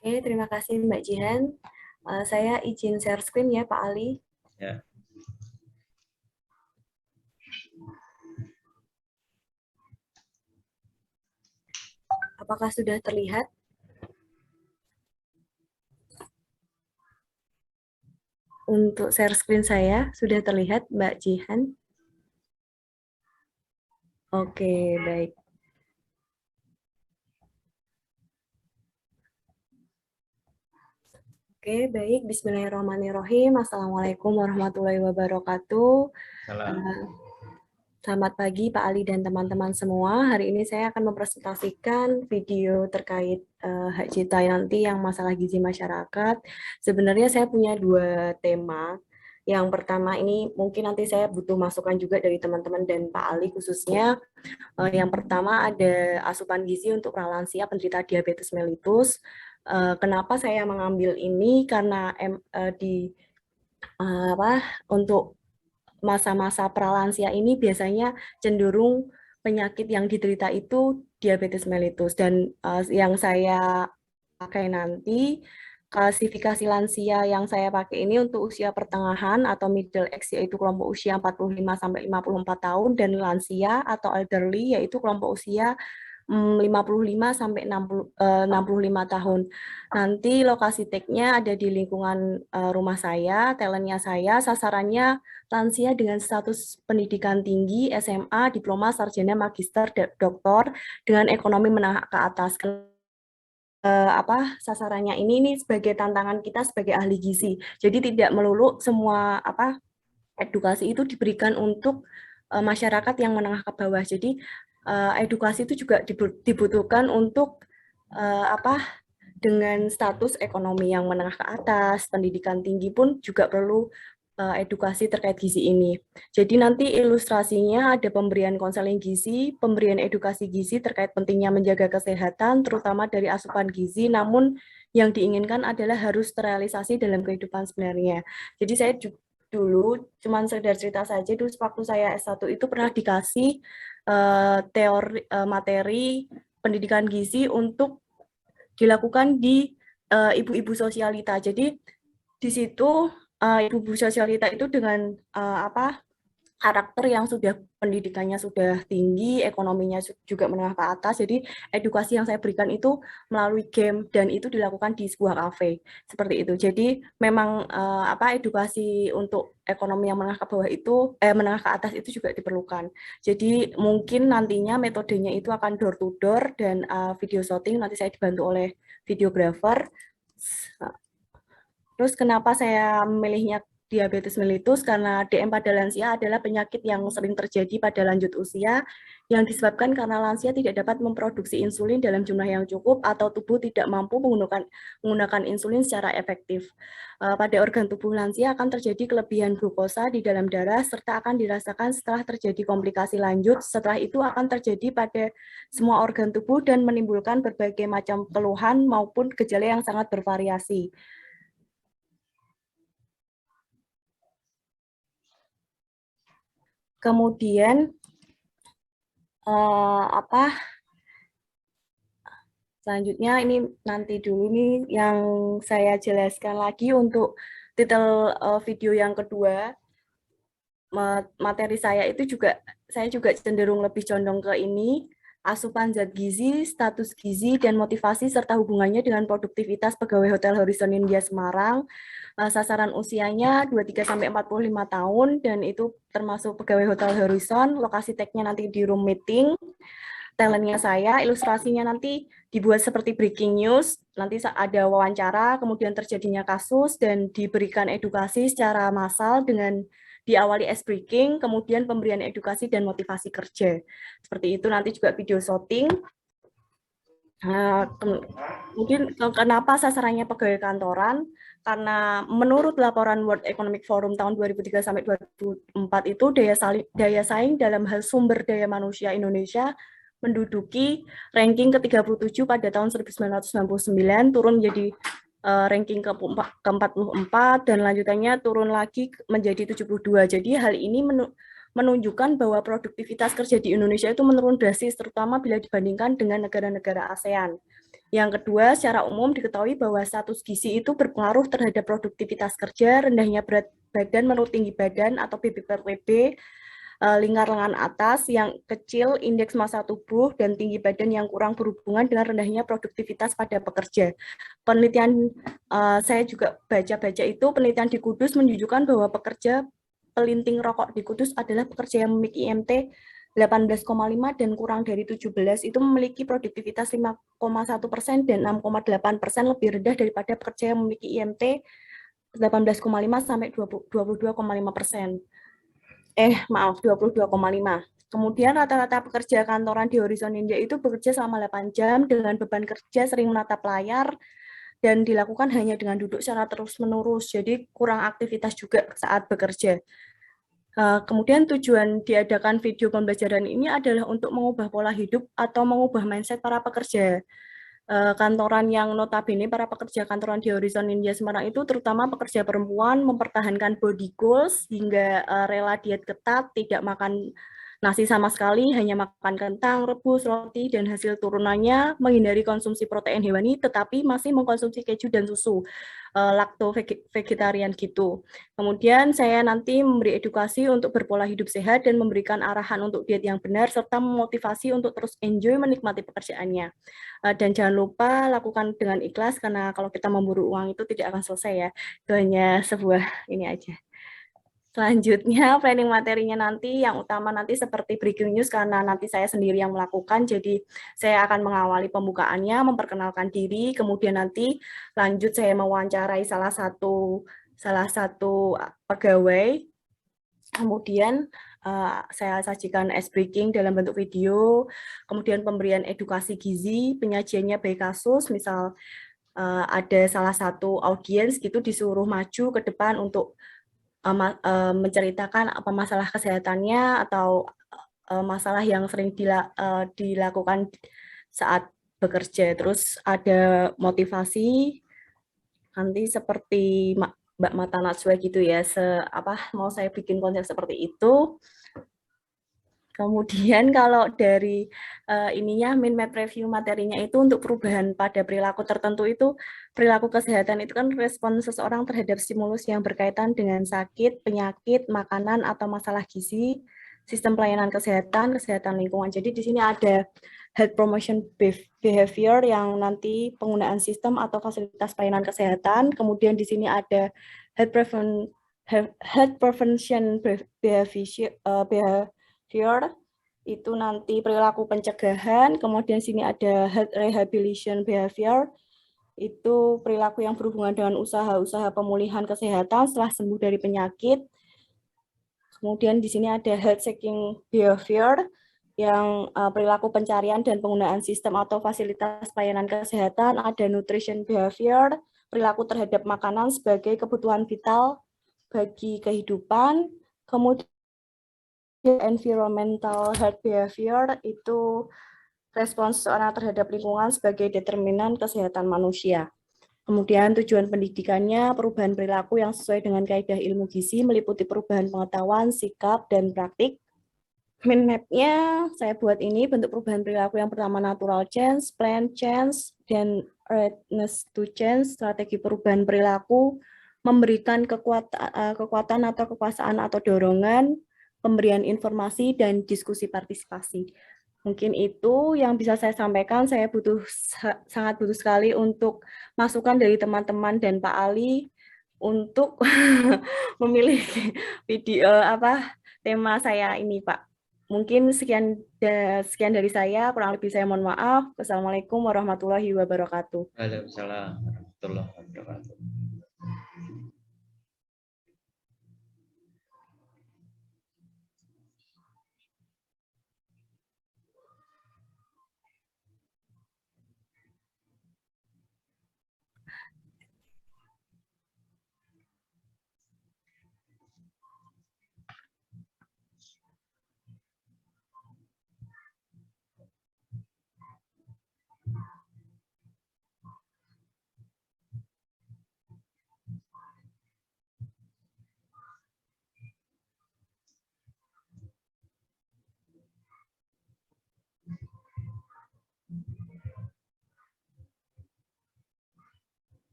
Oke, terima kasih Mbak Jihan. Saya izin share screen ya, Pak Ali. Ya. Apakah sudah terlihat? Untuk share screen saya, sudah terlihat Mbak Jihan? Oke, baik. Oke, baik. Bismillahirrahmanirrahim. Assalamualaikum warahmatullahi wabarakatuh. Selamat pagi Pak Ali dan teman-teman semua. Hari ini saya akan mempresentasikan video terkait hak cipta nanti yang masalah gizi masyarakat. Sebenarnya saya punya dua tema. Yang pertama ini mungkin nanti saya butuh masukan juga dari teman-teman dan Pak Ali khususnya. Yang pertama ada asupan gizi untuk pralansia penderita diabetes mellitus. Kenapa saya mengambil ini? Karena untuk masa-masa pralansia ini biasanya cenderung penyakit yang diderita itu diabetes mellitus, dan yang saya pakai nanti klasifikasi lansia yang saya pakai ini untuk usia pertengahan atau middle age, yaitu kelompok usia 45 sampai 54 tahun, dan lansia atau elderly yaitu kelompok usia 55 sampai 65 tahun. Nanti lokasi take-nya ada di lingkungan rumah saya, talentnya saya, sasarannya lansia dengan status pendidikan tinggi, SMA, diploma, sarjana, magister, doktor, dengan ekonomi menengah ke atas. Sasarannya ini sebagai tantangan kita sebagai ahli gizi. Jadi tidak melulu semua edukasi itu diberikan untuk masyarakat yang menengah ke bawah. Jadi edukasi itu juga dibutuhkan untuk dengan status ekonomi yang menengah ke atas, pendidikan tinggi pun juga perlu edukasi terkait gizi ini. Jadi nanti ilustrasinya ada pemberian konseling gizi, pemberian edukasi gizi terkait pentingnya menjaga kesehatan, terutama dari asupan gizi, namun yang diinginkan adalah harus terrealisasi dalam kehidupan sebenarnya. Jadi saya dulu, cuman sekedar cerita saja, dulu waktu saya S1 itu pernah dikasih materi pendidikan gizi untuk dilakukan di ibu-ibu sosialita. Jadi di situ ibu-ibu sosialita itu dengan karakter yang sudah pendidikannya sudah tinggi, ekonominya juga menengah ke atas. Jadi edukasi yang saya berikan itu melalui game dan itu dilakukan di sebuah kafe seperti itu. Jadi memang edukasi untuk ekonomi yang menengah ke bawah itu menengah ke atas itu juga diperlukan. Jadi mungkin nantinya metodenya itu akan door to door dan video shooting, nanti saya dibantu oleh videographer. Terus kenapa saya memilihnya diabetes mellitus? Karena DM pada lansia adalah penyakit yang sering terjadi pada lanjut usia yang disebabkan karena lansia tidak dapat memproduksi insulin dalam jumlah yang cukup atau tubuh tidak mampu menggunakan insulin secara efektif. Pada organ tubuh lansia akan terjadi kelebihan glukosa di dalam darah serta akan dirasakan setelah terjadi komplikasi lanjut. Setelah itu akan terjadi pada semua organ tubuh dan menimbulkan berbagai macam keluhan maupun gejala yang sangat bervariasi. Kemudian selanjutnya ini nanti dulu nih yang saya jelaskan lagi untuk titel video yang kedua. Materi saya itu saya juga cenderung lebih condong ke ini, asupan zat gizi, status gizi, dan motivasi serta hubungannya dengan produktivitas pegawai Hotel Horizon India Semarang. Sasaran usianya 23-45 tahun, dan itu termasuk pegawai Hotel Horizon. Lokasi tag-nya nanti di room meeting. Talentnya saya, ilustrasinya nanti dibuat seperti breaking news, nanti ada wawancara, kemudian terjadinya kasus, dan diberikan edukasi secara massal dengan diawali ice breaking, kemudian pemberian edukasi dan motivasi kerja. Seperti itu, nanti juga video shooting. Mungkin kenapa sasarannya pegawai kantoran? Karena menurut laporan World Economic Forum tahun 2003 sampai 2004 itu daya saing dalam hal sumber daya manusia Indonesia menduduki ranking ke-37 pada tahun 1999, turun menjadi ranking ke-44 dan lanjutannya turun lagi menjadi 72. Jadi hal ini menunjukkan bahwa produktivitas kerja di Indonesia itu menurun drastis, terutama bila dibandingkan dengan negara-negara ASEAN. Yang kedua, secara umum diketahui bahwa status gizi itu berpengaruh terhadap produktivitas kerja, rendahnya berat badan menurut tinggi badan atau BB/PB, lingkar lengan atas yang kecil, indeks massa tubuh, dan tinggi badan yang kurang berhubungan dengan rendahnya produktivitas pada pekerja. Penelitian saya juga baca-baca itu, penelitian di Kudus menunjukkan bahwa pekerja pelinting rokok di Kudus adalah pekerja yang memiliki IMT 18,5 dan kurang dari 17 itu memiliki produktivitas 5,1% dan 6,8% lebih rendah daripada pekerja yang memiliki IMT 18,5 sampai 22,5%. 22,5. Kemudian rata-rata pekerja kantoran di Horizon India itu bekerja selama 8 jam dengan beban kerja sering menatap layar dan dilakukan hanya dengan duduk secara terus-menerus, jadi kurang aktivitas juga saat bekerja. Kemudian tujuan diadakan video pembelajaran ini adalah untuk mengubah pola hidup atau mengubah mindset para pekerja kantoran yang notabene para pekerja kantoran di Horizon India Semarang itu terutama pekerja perempuan mempertahankan body goals hingga rela diet ketat, tidak makan nasi sama sekali, hanya makan kentang, rebus, roti, dan hasil turunannya menghindari konsumsi protein hewani, tetapi masih mengkonsumsi keju dan susu, lakto vegetarian gitu. Kemudian saya nanti memberi edukasi untuk berpola hidup sehat dan memberikan arahan untuk diet yang benar, serta memotivasi untuk terus enjoy menikmati pekerjaannya. Dan jangan lupa lakukan dengan ikhlas, karena kalau kita memburu uang itu tidak akan selesai ya. Itu hanya sebuah ini aja. Selanjutnya, planning materinya nanti yang utama nanti seperti breaking news karena nanti saya sendiri yang melakukan, jadi saya akan mengawali pembukaannya, memperkenalkan diri, kemudian nanti lanjut saya mewawancarai salah satu pegawai, kemudian saya sajikan ice breaking dalam bentuk video, kemudian pemberian edukasi gizi, penyajiannya by kasus, misal ada salah satu audiens gitu disuruh maju ke depan untuk menceritakan apa masalah kesehatannya atau masalah yang sering dilakukan saat bekerja. Terus ada motivasi nanti seperti Mbak Mata Najwa gitu ya, mau saya bikin konsep seperti itu. Kemudian kalau dari ininya min map review materinya itu untuk perubahan pada perilaku tertentu itu, perilaku kesehatan itu kan respon seseorang terhadap stimulus yang berkaitan dengan sakit, penyakit, makanan atau masalah gizi, sistem pelayanan kesehatan, kesehatan lingkungan. Jadi di sini ada health promotion behavior yang nanti penggunaan sistem atau fasilitas pelayanan kesehatan. Kemudian di sini ada health prevention behavior itu nanti perilaku pencegahan, kemudian sini ada health rehabilitation behavior, itu perilaku yang berhubungan dengan usaha-usaha pemulihan kesehatan setelah sembuh dari penyakit. Kemudian di sini ada health seeking behavior, yang perilaku pencarian dan penggunaan sistem atau fasilitas pelayanan kesehatan, ada nutrition behavior, perilaku terhadap makanan sebagai kebutuhan vital bagi kehidupan, kemudian environmental health behavior itu respons seseorang terhadap lingkungan sebagai determinan kesehatan manusia. Kemudian tujuan pendidikannya perubahan perilaku yang sesuai dengan kaidah ilmu gizi meliputi perubahan pengetahuan, sikap, dan praktik. Mind map-nya saya buat ini bentuk perubahan perilaku yang pertama natural change, planned change, dan readiness to change, strategi perubahan perilaku, memberikan kekuatan atau kekuasaan atau dorongan, pemberian informasi, dan diskusi partisipasi. Mungkin itu yang bisa saya sampaikan. Saya sangat butuh sekali untuk masukan dari teman-teman dan Pak Ali untuk memilih video tema saya ini, Pak. Mungkin sekian dari saya, kurang lebih saya mohon maaf. Wassalamualaikum warahmatullahi wabarakatuh. Waalaikumsalam warahmatullahi wabarakatuh.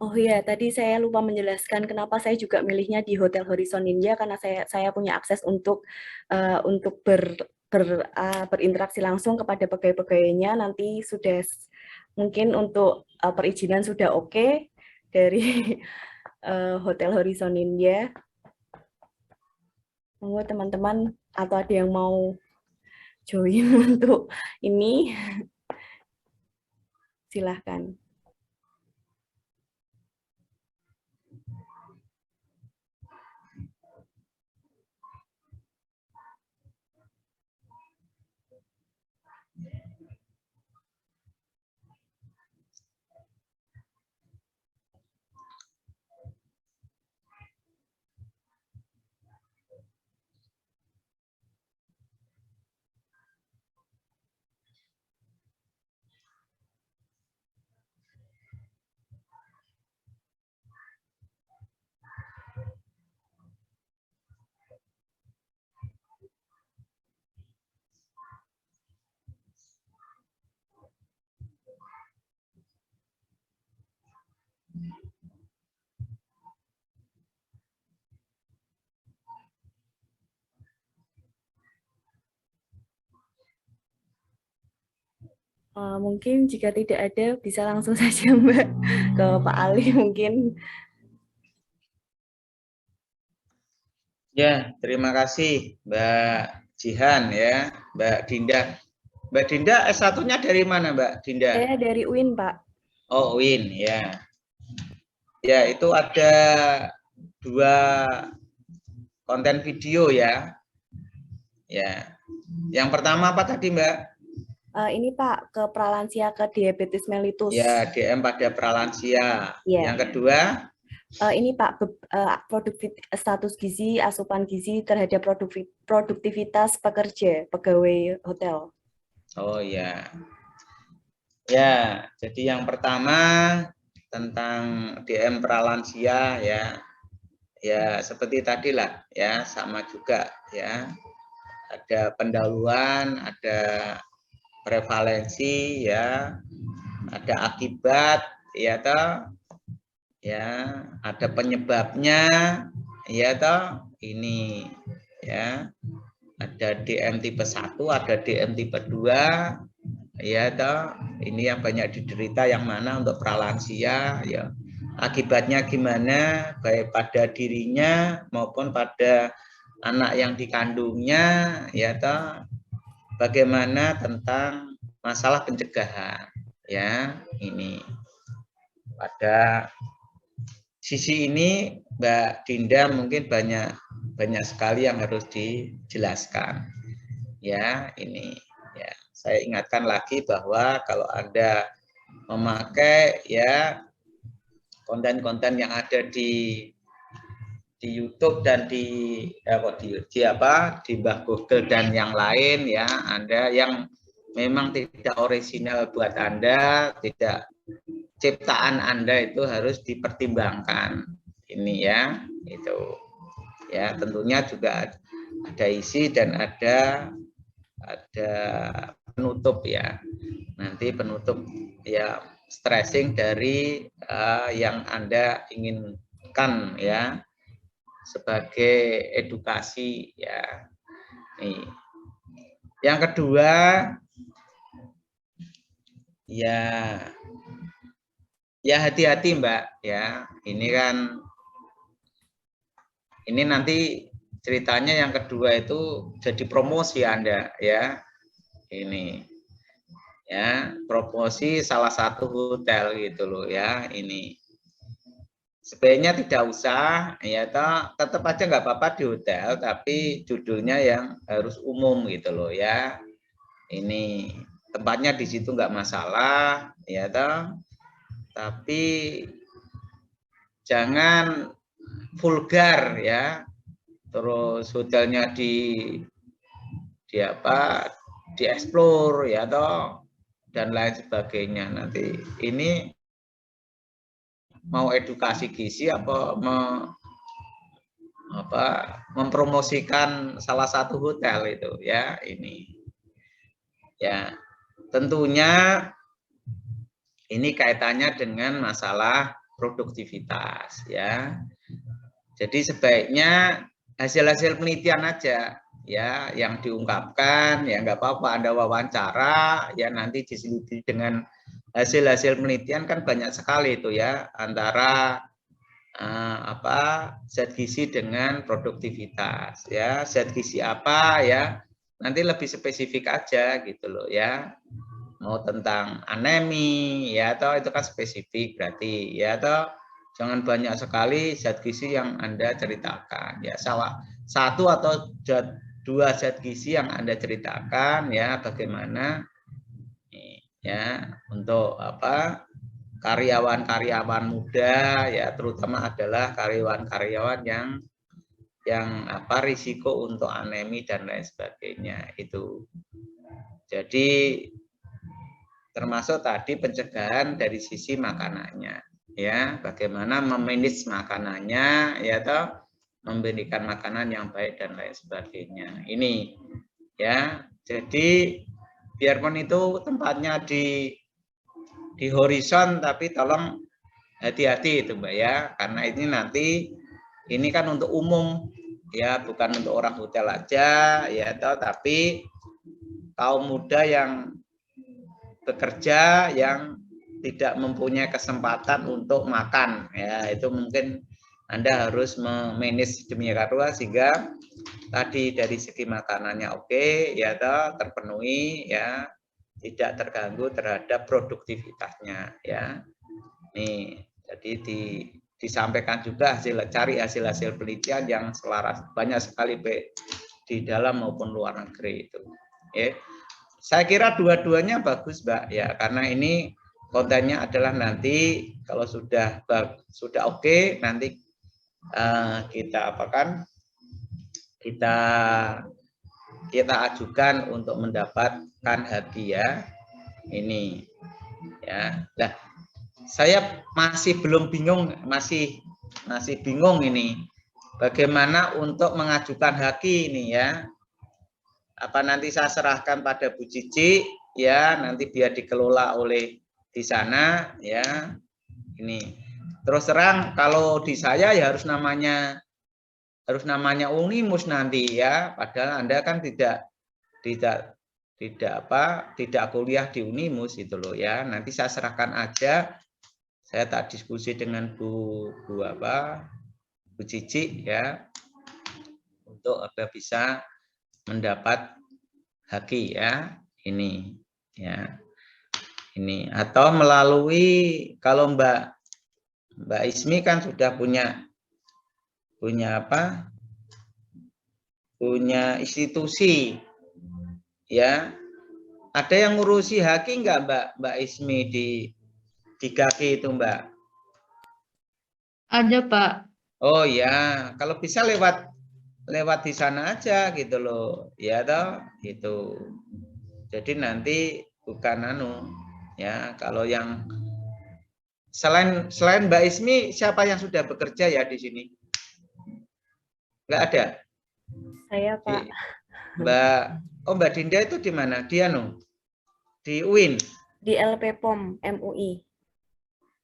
Oh iya, tadi saya lupa menjelaskan kenapa saya juga milihnya di Hotel Horizon Ninja, karena saya punya akses untuk berinteraksi langsung kepada pegawai-pegawainya. Nanti sudah mungkin untuk perizinan sudah oke dari Hotel Horizon Ninja. Monggo teman-teman atau ada yang mau join untuk ini, silahkan. Mungkin jika tidak ada, bisa langsung saja Mbak ke Pak Ali mungkin. Ya, terima kasih Mbak Jihan ya, Mbak Dinda. Mbak Dinda S1-nya dari mana Mbak Dinda? Saya dari UIN, Pak. Oh, UIN ya. Ya, itu ada 2 konten video ya. Ya. Yang pertama apa tadi Mbak? Ini Pak, ke pralansia ke diabetes mellitus. Ya, DM pada pralansia. Ya. Yang kedua? Ini Pak, status gizi, asupan gizi terhadap produktivitas pekerja, pegawai hotel. Oh ya. Ya, jadi yang pertama tentang DM pralansia ya. Ya, seperti tadi lah ya, sama juga ya. Ada pendahuluan, ada prevalensi ya, ada akibat ya toh. Ya, ada penyebabnya ya toh, ini ya. Ada DM tipe 1, ada DM tipe 2 ya toh. Ini yang banyak diderita yang mana untuk pralansia ya. Akibatnya gimana baik pada dirinya maupun pada anak yang dikandungnya ya toh. Bagaimana tentang masalah pencegahan ya, ini pada sisi ini Mbak Dinda mungkin banyak sekali yang harus dijelaskan ya. Ini ya, saya ingatkan lagi bahwa kalau Anda memakai ya konten-konten yang ada di YouTube dan di Mbah Google dan yang lain ya, Anda yang memang tidak orisinal buat Anda, tidak ciptaan Anda, itu harus dipertimbangkan ini ya. Itu ya, tentunya juga ada isi dan ada penutup ya. Nanti penutup ya, stressing dari yang Anda inginkan ya, sebagai edukasi ya. Nih. Yang kedua ya hati-hati Mbak ya. Ini kan ini nanti ceritanya yang kedua itu jadi promosi Anda ya. Ini ya, promosi salah satu hotel gitu loh ya. Ini sebaiknya tidak usah ya toh, tetap aja nggak apa-apa di hotel, tapi judulnya yang harus umum gitu loh ya. Ini tempatnya di situ nggak masalah ya toh, tapi jangan vulgar ya. Terus hotelnya dieksplor ya toh, dan lain sebagainya. Nanti ini mau edukasi gizi apa mempromosikan salah satu hotel itu ya. Ini ya, tentunya ini kaitannya dengan masalah produktivitas ya. Jadi sebaiknya hasil-hasil penelitian aja ya yang diungkapkan, ya nggak apa-apa Anda wawancara ya, nanti diselidiki dengan hasil-hasil penelitian kan banyak sekali itu ya, antara zat gizi dengan produktivitas ya. Zat gizi apa ya, nanti lebih spesifik aja gitu loh ya. Mau tentang anemi ya toh, itu kan spesifik berarti ya toh. Jangan banyak sekali zat gizi yang Anda ceritakan ya, satu atau 2 zat gizi yang Anda ceritakan ya, bagaimana ya untuk karyawan-karyawan muda ya, terutama adalah karyawan-karyawan yang risiko untuk anemi dan lain sebagainya itu. Jadi termasuk tadi pencegahan dari sisi makanannya ya, bagaimana memanage makanannya ya toh, memberikan makanan yang baik dan lain sebagainya. Ini ya, jadi biarpun itu tempatnya di horizon, tapi tolong hati-hati itu Mbak ya, karena ini nanti ini kan untuk umum ya, bukan untuk orang hotel aja ya, tapi kaum muda yang bekerja yang tidak mempunyai kesempatan untuk makan ya, itu mungkin Anda harus memanage demikian rupa sehingga tadi dari segi makanannya oke ya, terpenuhi ya, tidak terganggu terhadap produktivitasnya ya. Nih, jadi disampaikan juga cari hasil-hasil penelitian yang selaras, banyak sekali di dalam maupun luar negeri itu. Ya. Saya kira dua-duanya bagus Mbak ya, karena ini kontennya adalah nanti kalau sudah oke, nanti kita apakan, kita ajukan untuk mendapatkan hadiah ini ya. Nah, saya masih belum bingung, masih bingung ini bagaimana untuk mengajukan haki ini ya. Apa nanti saya serahkan pada Bu Cici ya, nanti biar dikelola oleh di sana ya. Ini terus terang kalau di saya ya harus namanya Unimus nanti ya, padahal Anda kan tidak kuliah di Unimus itu loh ya. Nanti saya serahkan aja, saya tak diskusi dengan Bu Cici ya, untuk agar bisa mendapat haki ya, ini ya, ini atau melalui, kalau Mbak Ismi kan sudah punya institusi ya. Ada yang ngurusi haki enggak Mbak Ismi di GAKI itu Mbak? Ada Pak. Oh ya, kalau bisa lewat di sana aja gitu loh ya toh gitu. Jadi nanti bukan ya, kalau yang selain Mbak Ismi, siapa yang sudah bekerja ya di sini? Enggak ada? Saya Pak. Mbak Dinda itu di mana? Di di UIN? Di LP POM MUI.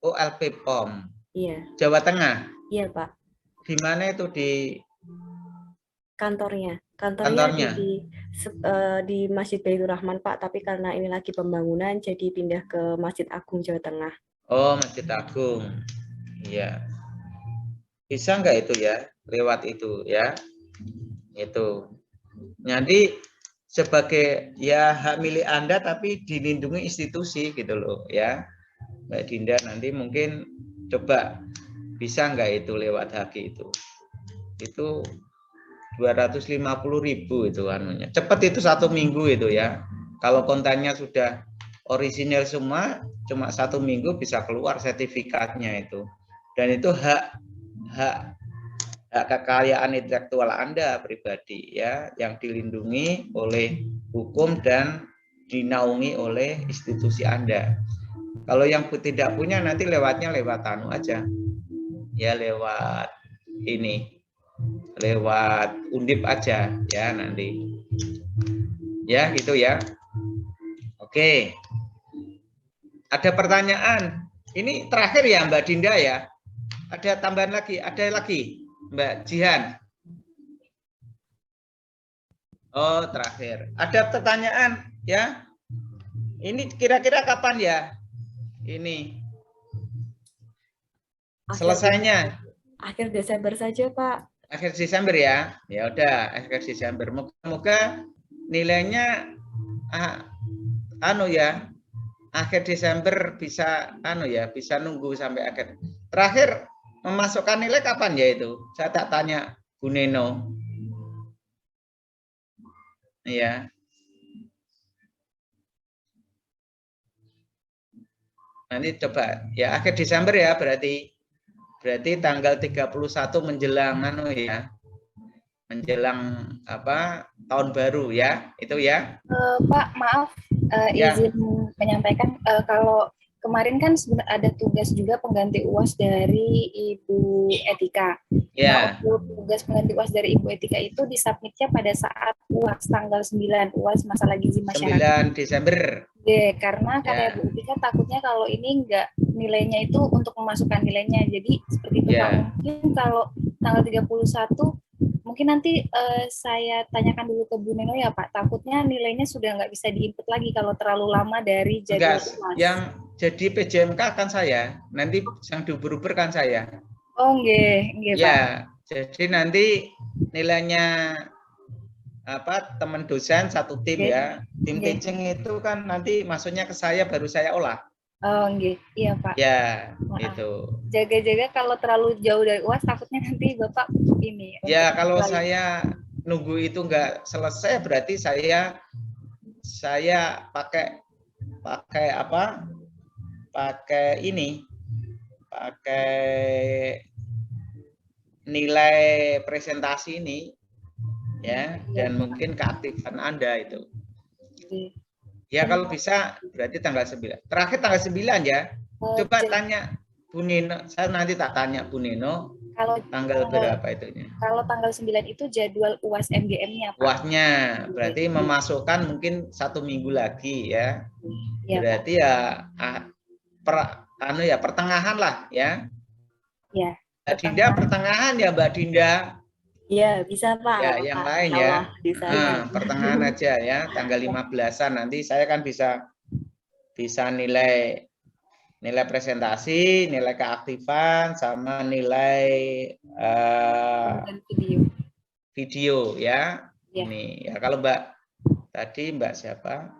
Oh, LP POM. Iya. Jawa Tengah? Iya Pak. Di mana itu di kantornya? Di Masjid Baitur Rahman Pak, tapi karena ini lagi pembangunan jadi pindah ke Masjid Agung Jawa Tengah. Oh, Masjid Agung. Iya. Bisa enggak itu ya? Lewat itu ya. Itu. Jadi sebagai ya hak milik Anda tapi dilindungi institusi gitu loh ya. Mbak Dinda nanti mungkin coba bisa enggak itu lewat haki itu. Itu 250.000 itu anunya. Cepat itu 1 minggu itu ya. Kalau kontennya sudah orisinil semua, cuma 1 minggu bisa keluar sertifikatnya itu. Dan itu hak kekayaan intelektual Anda pribadi ya, yang dilindungi oleh hukum dan dinaungi oleh institusi Anda. Kalau yang tidak punya nanti lewatnya lewat aja. Ya lewat ini. Lewat Undip aja ya nanti. Ya gitu ya. Oke. Ada pertanyaan? Ini terakhir ya Mbak Dinda ya. Ada tambahan lagi? Ada lagi Mbak Jihan? Oh terakhir. Ada pertanyaan ya? Ini kira-kira kapan ya? Ini selesainya? Akhir Desember saja Pak. Akhir Desember ya? Ya udah akhir Desember. Moga-moga nilainya ya. Akhir Desember bisa bisa nunggu sampai akhir. Terakhir memasukkan nilai kapan ya itu? Saya tak tanya Bu Neno. Iya. Nanti coba ya akhir Desember ya berarti tanggal 31 menjelang ya. Menjelang tahun baru ya. Itu ya. Pak, maaf izin menyampaikan kalau kemarin kan ada tugas juga pengganti UAS dari Ibu Etika. Ya. Nah, tugas pengganti UAS dari Ibu Etika itu disubmitnya pada saat UAS tanggal 9, UAS masalah gizi masyarakat. 9 Desember. Karena kata Ibu Etika takutnya kalau ini nggak nilainya itu untuk memasukkan nilainya. Jadi seperti itu Pak. Mungkin kalau tanggal 31 mungkin nanti saya tanyakan dulu ke Bu Neno ya Pak. Takutnya nilainya sudah nggak bisa diinput lagi kalau terlalu lama dari jadwal UAS. Yang jadi PJMK kan saya, nanti yang diuber-uber kan saya. Oh nggih, Pak. Ya, jadi nanti nilainya apa teman dosen satu tim ya. Tim teaching itu kan nanti masuknya ke saya baru saya olah. Oh nggih, iya Pak. Ya, itu. Jaga-jaga kalau terlalu jauh dari UAS takutnya nanti Bapak ini. Ya, kalau saya nunggu itu nggak selesai berarti saya pakai apa? Pakai ini. Pakai nilai presentasi ini ya, dan mungkin keaktifan Anda itu. Ya kalau bisa berarti tanggal 9. Terakhir tanggal 9 ya. Coba tanya Bu Neno, saya nanti tak tanya Bu Neno kalau tanggal berapa itunya. Kalau tanggal 9 itu jadwal UAS MGM-nya Pak. UAS-nya berarti memasukkan mungkin 1 minggu lagi ya. Berarti ya pertengahan lah ya. Ya. Mbak Dinda pertengahan ya Mbak Dinda. Iya, bisa Pak. Ya, yang lain ya. Pertengahan aja ya, tanggal 15-an nanti saya kan bisa nilai presentasi, nilai keaktifan sama nilai video ya. Ini ya kalau Mbak tadi Mbak siapa?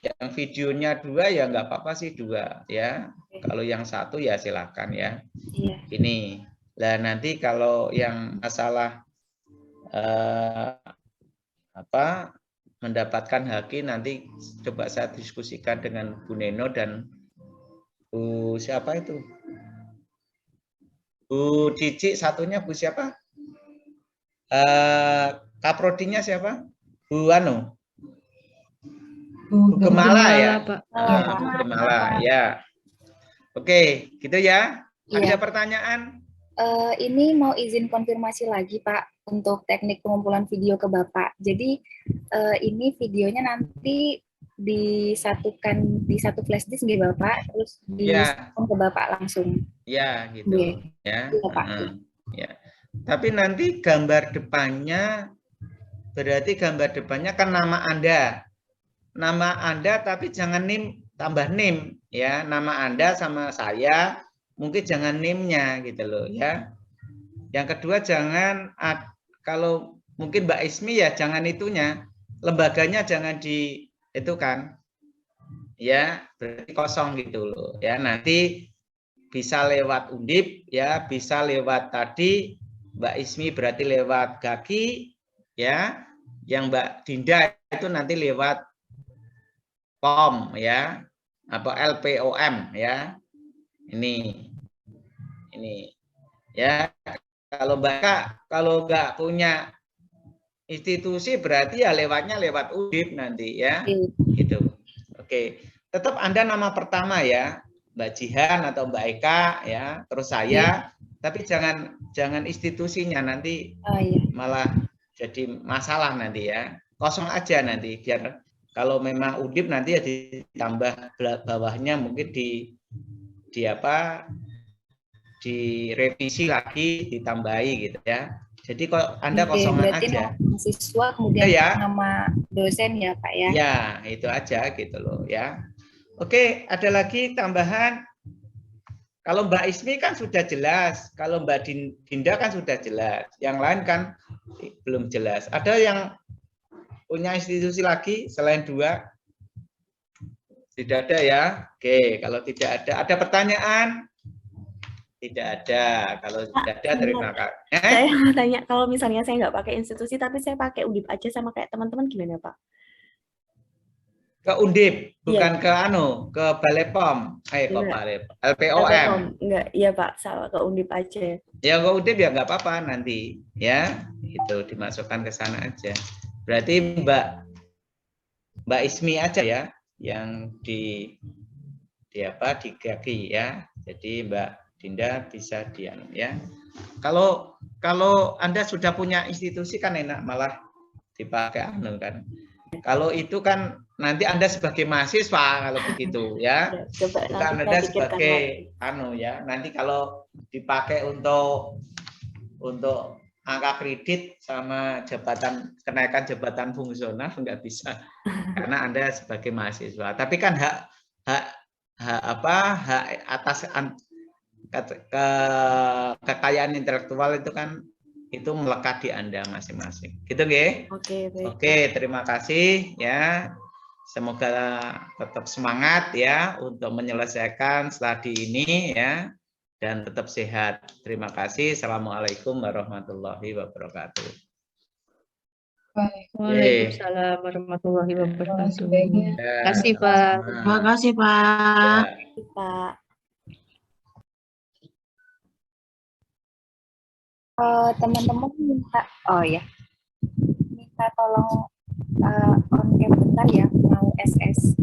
Yang videonya 2 ya nggak apa-apa sih 2 ya. Kalau yang 1 ya silakan ya. Ini. Nah nanti kalau yang masalah mendapatkan haki nanti coba saya diskusikan dengan Bu Neno dan Bu siapa itu? Bu Cici satunya Bu siapa? Kaprodinya siapa? Bu Anu? Bu Gemala ya? Bu Gemala ya. Oke, gitu ya. Ada pertanyaan? Ini mau izin konfirmasi lagi Pak untuk teknik pengumpulan video ke Bapak. Jadi ini videonya nanti disatukan di satu flash disk nggih Bapak, terus disambung ke Bapak langsung. Ya, gitu. Ya. Ya. Tapi nanti gambar depannya berarti gambar depannya kan nama Anda. Nama Anda tapi jangan NIM tambah NIM ya. Nama Anda sama saya mungkin jangan NIM-nya gitu loh ya. Yang kedua jangan kalau mungkin Mbak Ismi ya jangan itunya. Lembaganya jangan di itu kan. Ya, berarti kosong gitu loh ya. Nanti bisa lewat Undip ya, bisa lewat tadi Mbak Ismi berarti lewat Gaki ya. Yang Mbak Dinda itu nanti lewat POM ya, apa LPOM ya. Ini ya. Kalau nggak punya institusi berarti ya lewatnya lewat Undip nanti ya. Gitu. Oke. Tetap Anda nama pertama ya, Mbak Jihan atau Mbak Eka ya, terus saya. Tapi jangan institusinya nanti malah jadi masalah nanti ya. Kosong aja nanti biar kalau memang Undip nanti ya ditambah bawahnya mungkin direvisi lagi, ditambahi gitu ya. Jadi kalau Anda kosongan aja. Siswa kemudian nama dosen ya Pak ya. Ya, itu aja gitu loh ya. Oke, ada lagi tambahan. Kalau Mbak Ismi kan sudah jelas, kalau Mbak Dinda kan sudah jelas. Yang lain kan belum jelas. Ada yang punya institusi lagi selain 2? Tidak ada ya? Oke, kalau tidak ada pertanyaan? Tidak ada. Kalau tidak ada, terima kasih. Saya mau tanya, kalau misalnya saya nggak pakai institusi, tapi saya pakai Undip aja sama kayak teman-teman, gimana Pak? Ke Undip, bukan ke ke Balai POM. Ke Balai LPOM. Enggak, iya Pak, salah ke Undip aja. Ya ke Undip ya nggak apa-apa nanti. Ya, itu dimasukkan ke sana aja. Berarti Mbak Ismi aja ya yang di Gaki ya. Jadi Mbak Dinda bisa ya. Kalau Anda sudah punya institusi kan enak malah dipakai kan. Kalau itu kan nanti Anda sebagai mahasiswa kalau begitu ya. Coba Bukan nanti Anda saya pikirkan sebagai lagi. ya. Nanti kalau dipakai untuk angka kredit sama kenaikan jabatan fungsional nggak bisa karena Anda sebagai mahasiswa. Tapi kan hak atas kekayaan intelektual itu kan itu melekat di Anda masing-masing. Gitu nggih? Oke, baik. Oke, terima kasih ya. Semoga tetap semangat ya untuk menyelesaikan studi ini ya dan tetap sehat. Terima kasih. Assalamualaikum warahmatullahi wabarakatuh. Waalaikumsalam warahmatullahi wabarakatuh. banyak. Terima kasih, Pak. Terima kasih, Pak. Pak. Teman-teman minta tolong on cam bentar ya, mau SS.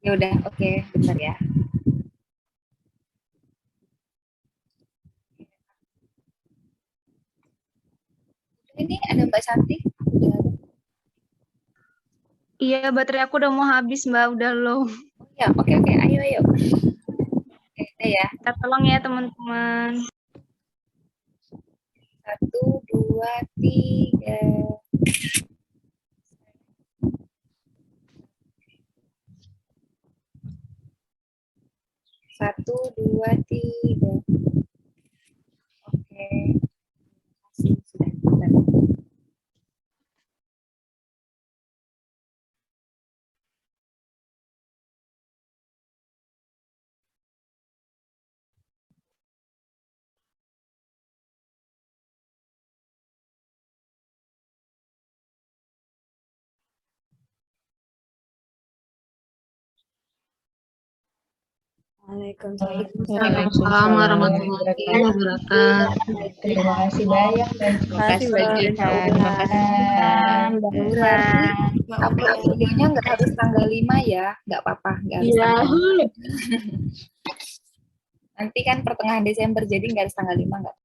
Ya udah, oke, bentar ya. Ini ada Mbak Santi. Iya, baterai aku udah mau habis, Mbak. Udah low. Ya, oke, ayo. Oke, ya. Kita tolong ya, teman-teman. 1, 2, 3. 1, 2, 3. Oke. Sudah. Waalaikumsalam warahmatullahi wabarakatuh. Terima kasih banyak dan Terima kasih banyak. Terima kasih. Berarti upload videonya nggak harus tanggal 5 ya, nggak apa-apa, nggak harus tanggal 5. Nanti kan pertengahan Desember, jadi nggak harus tanggal 5 nggak?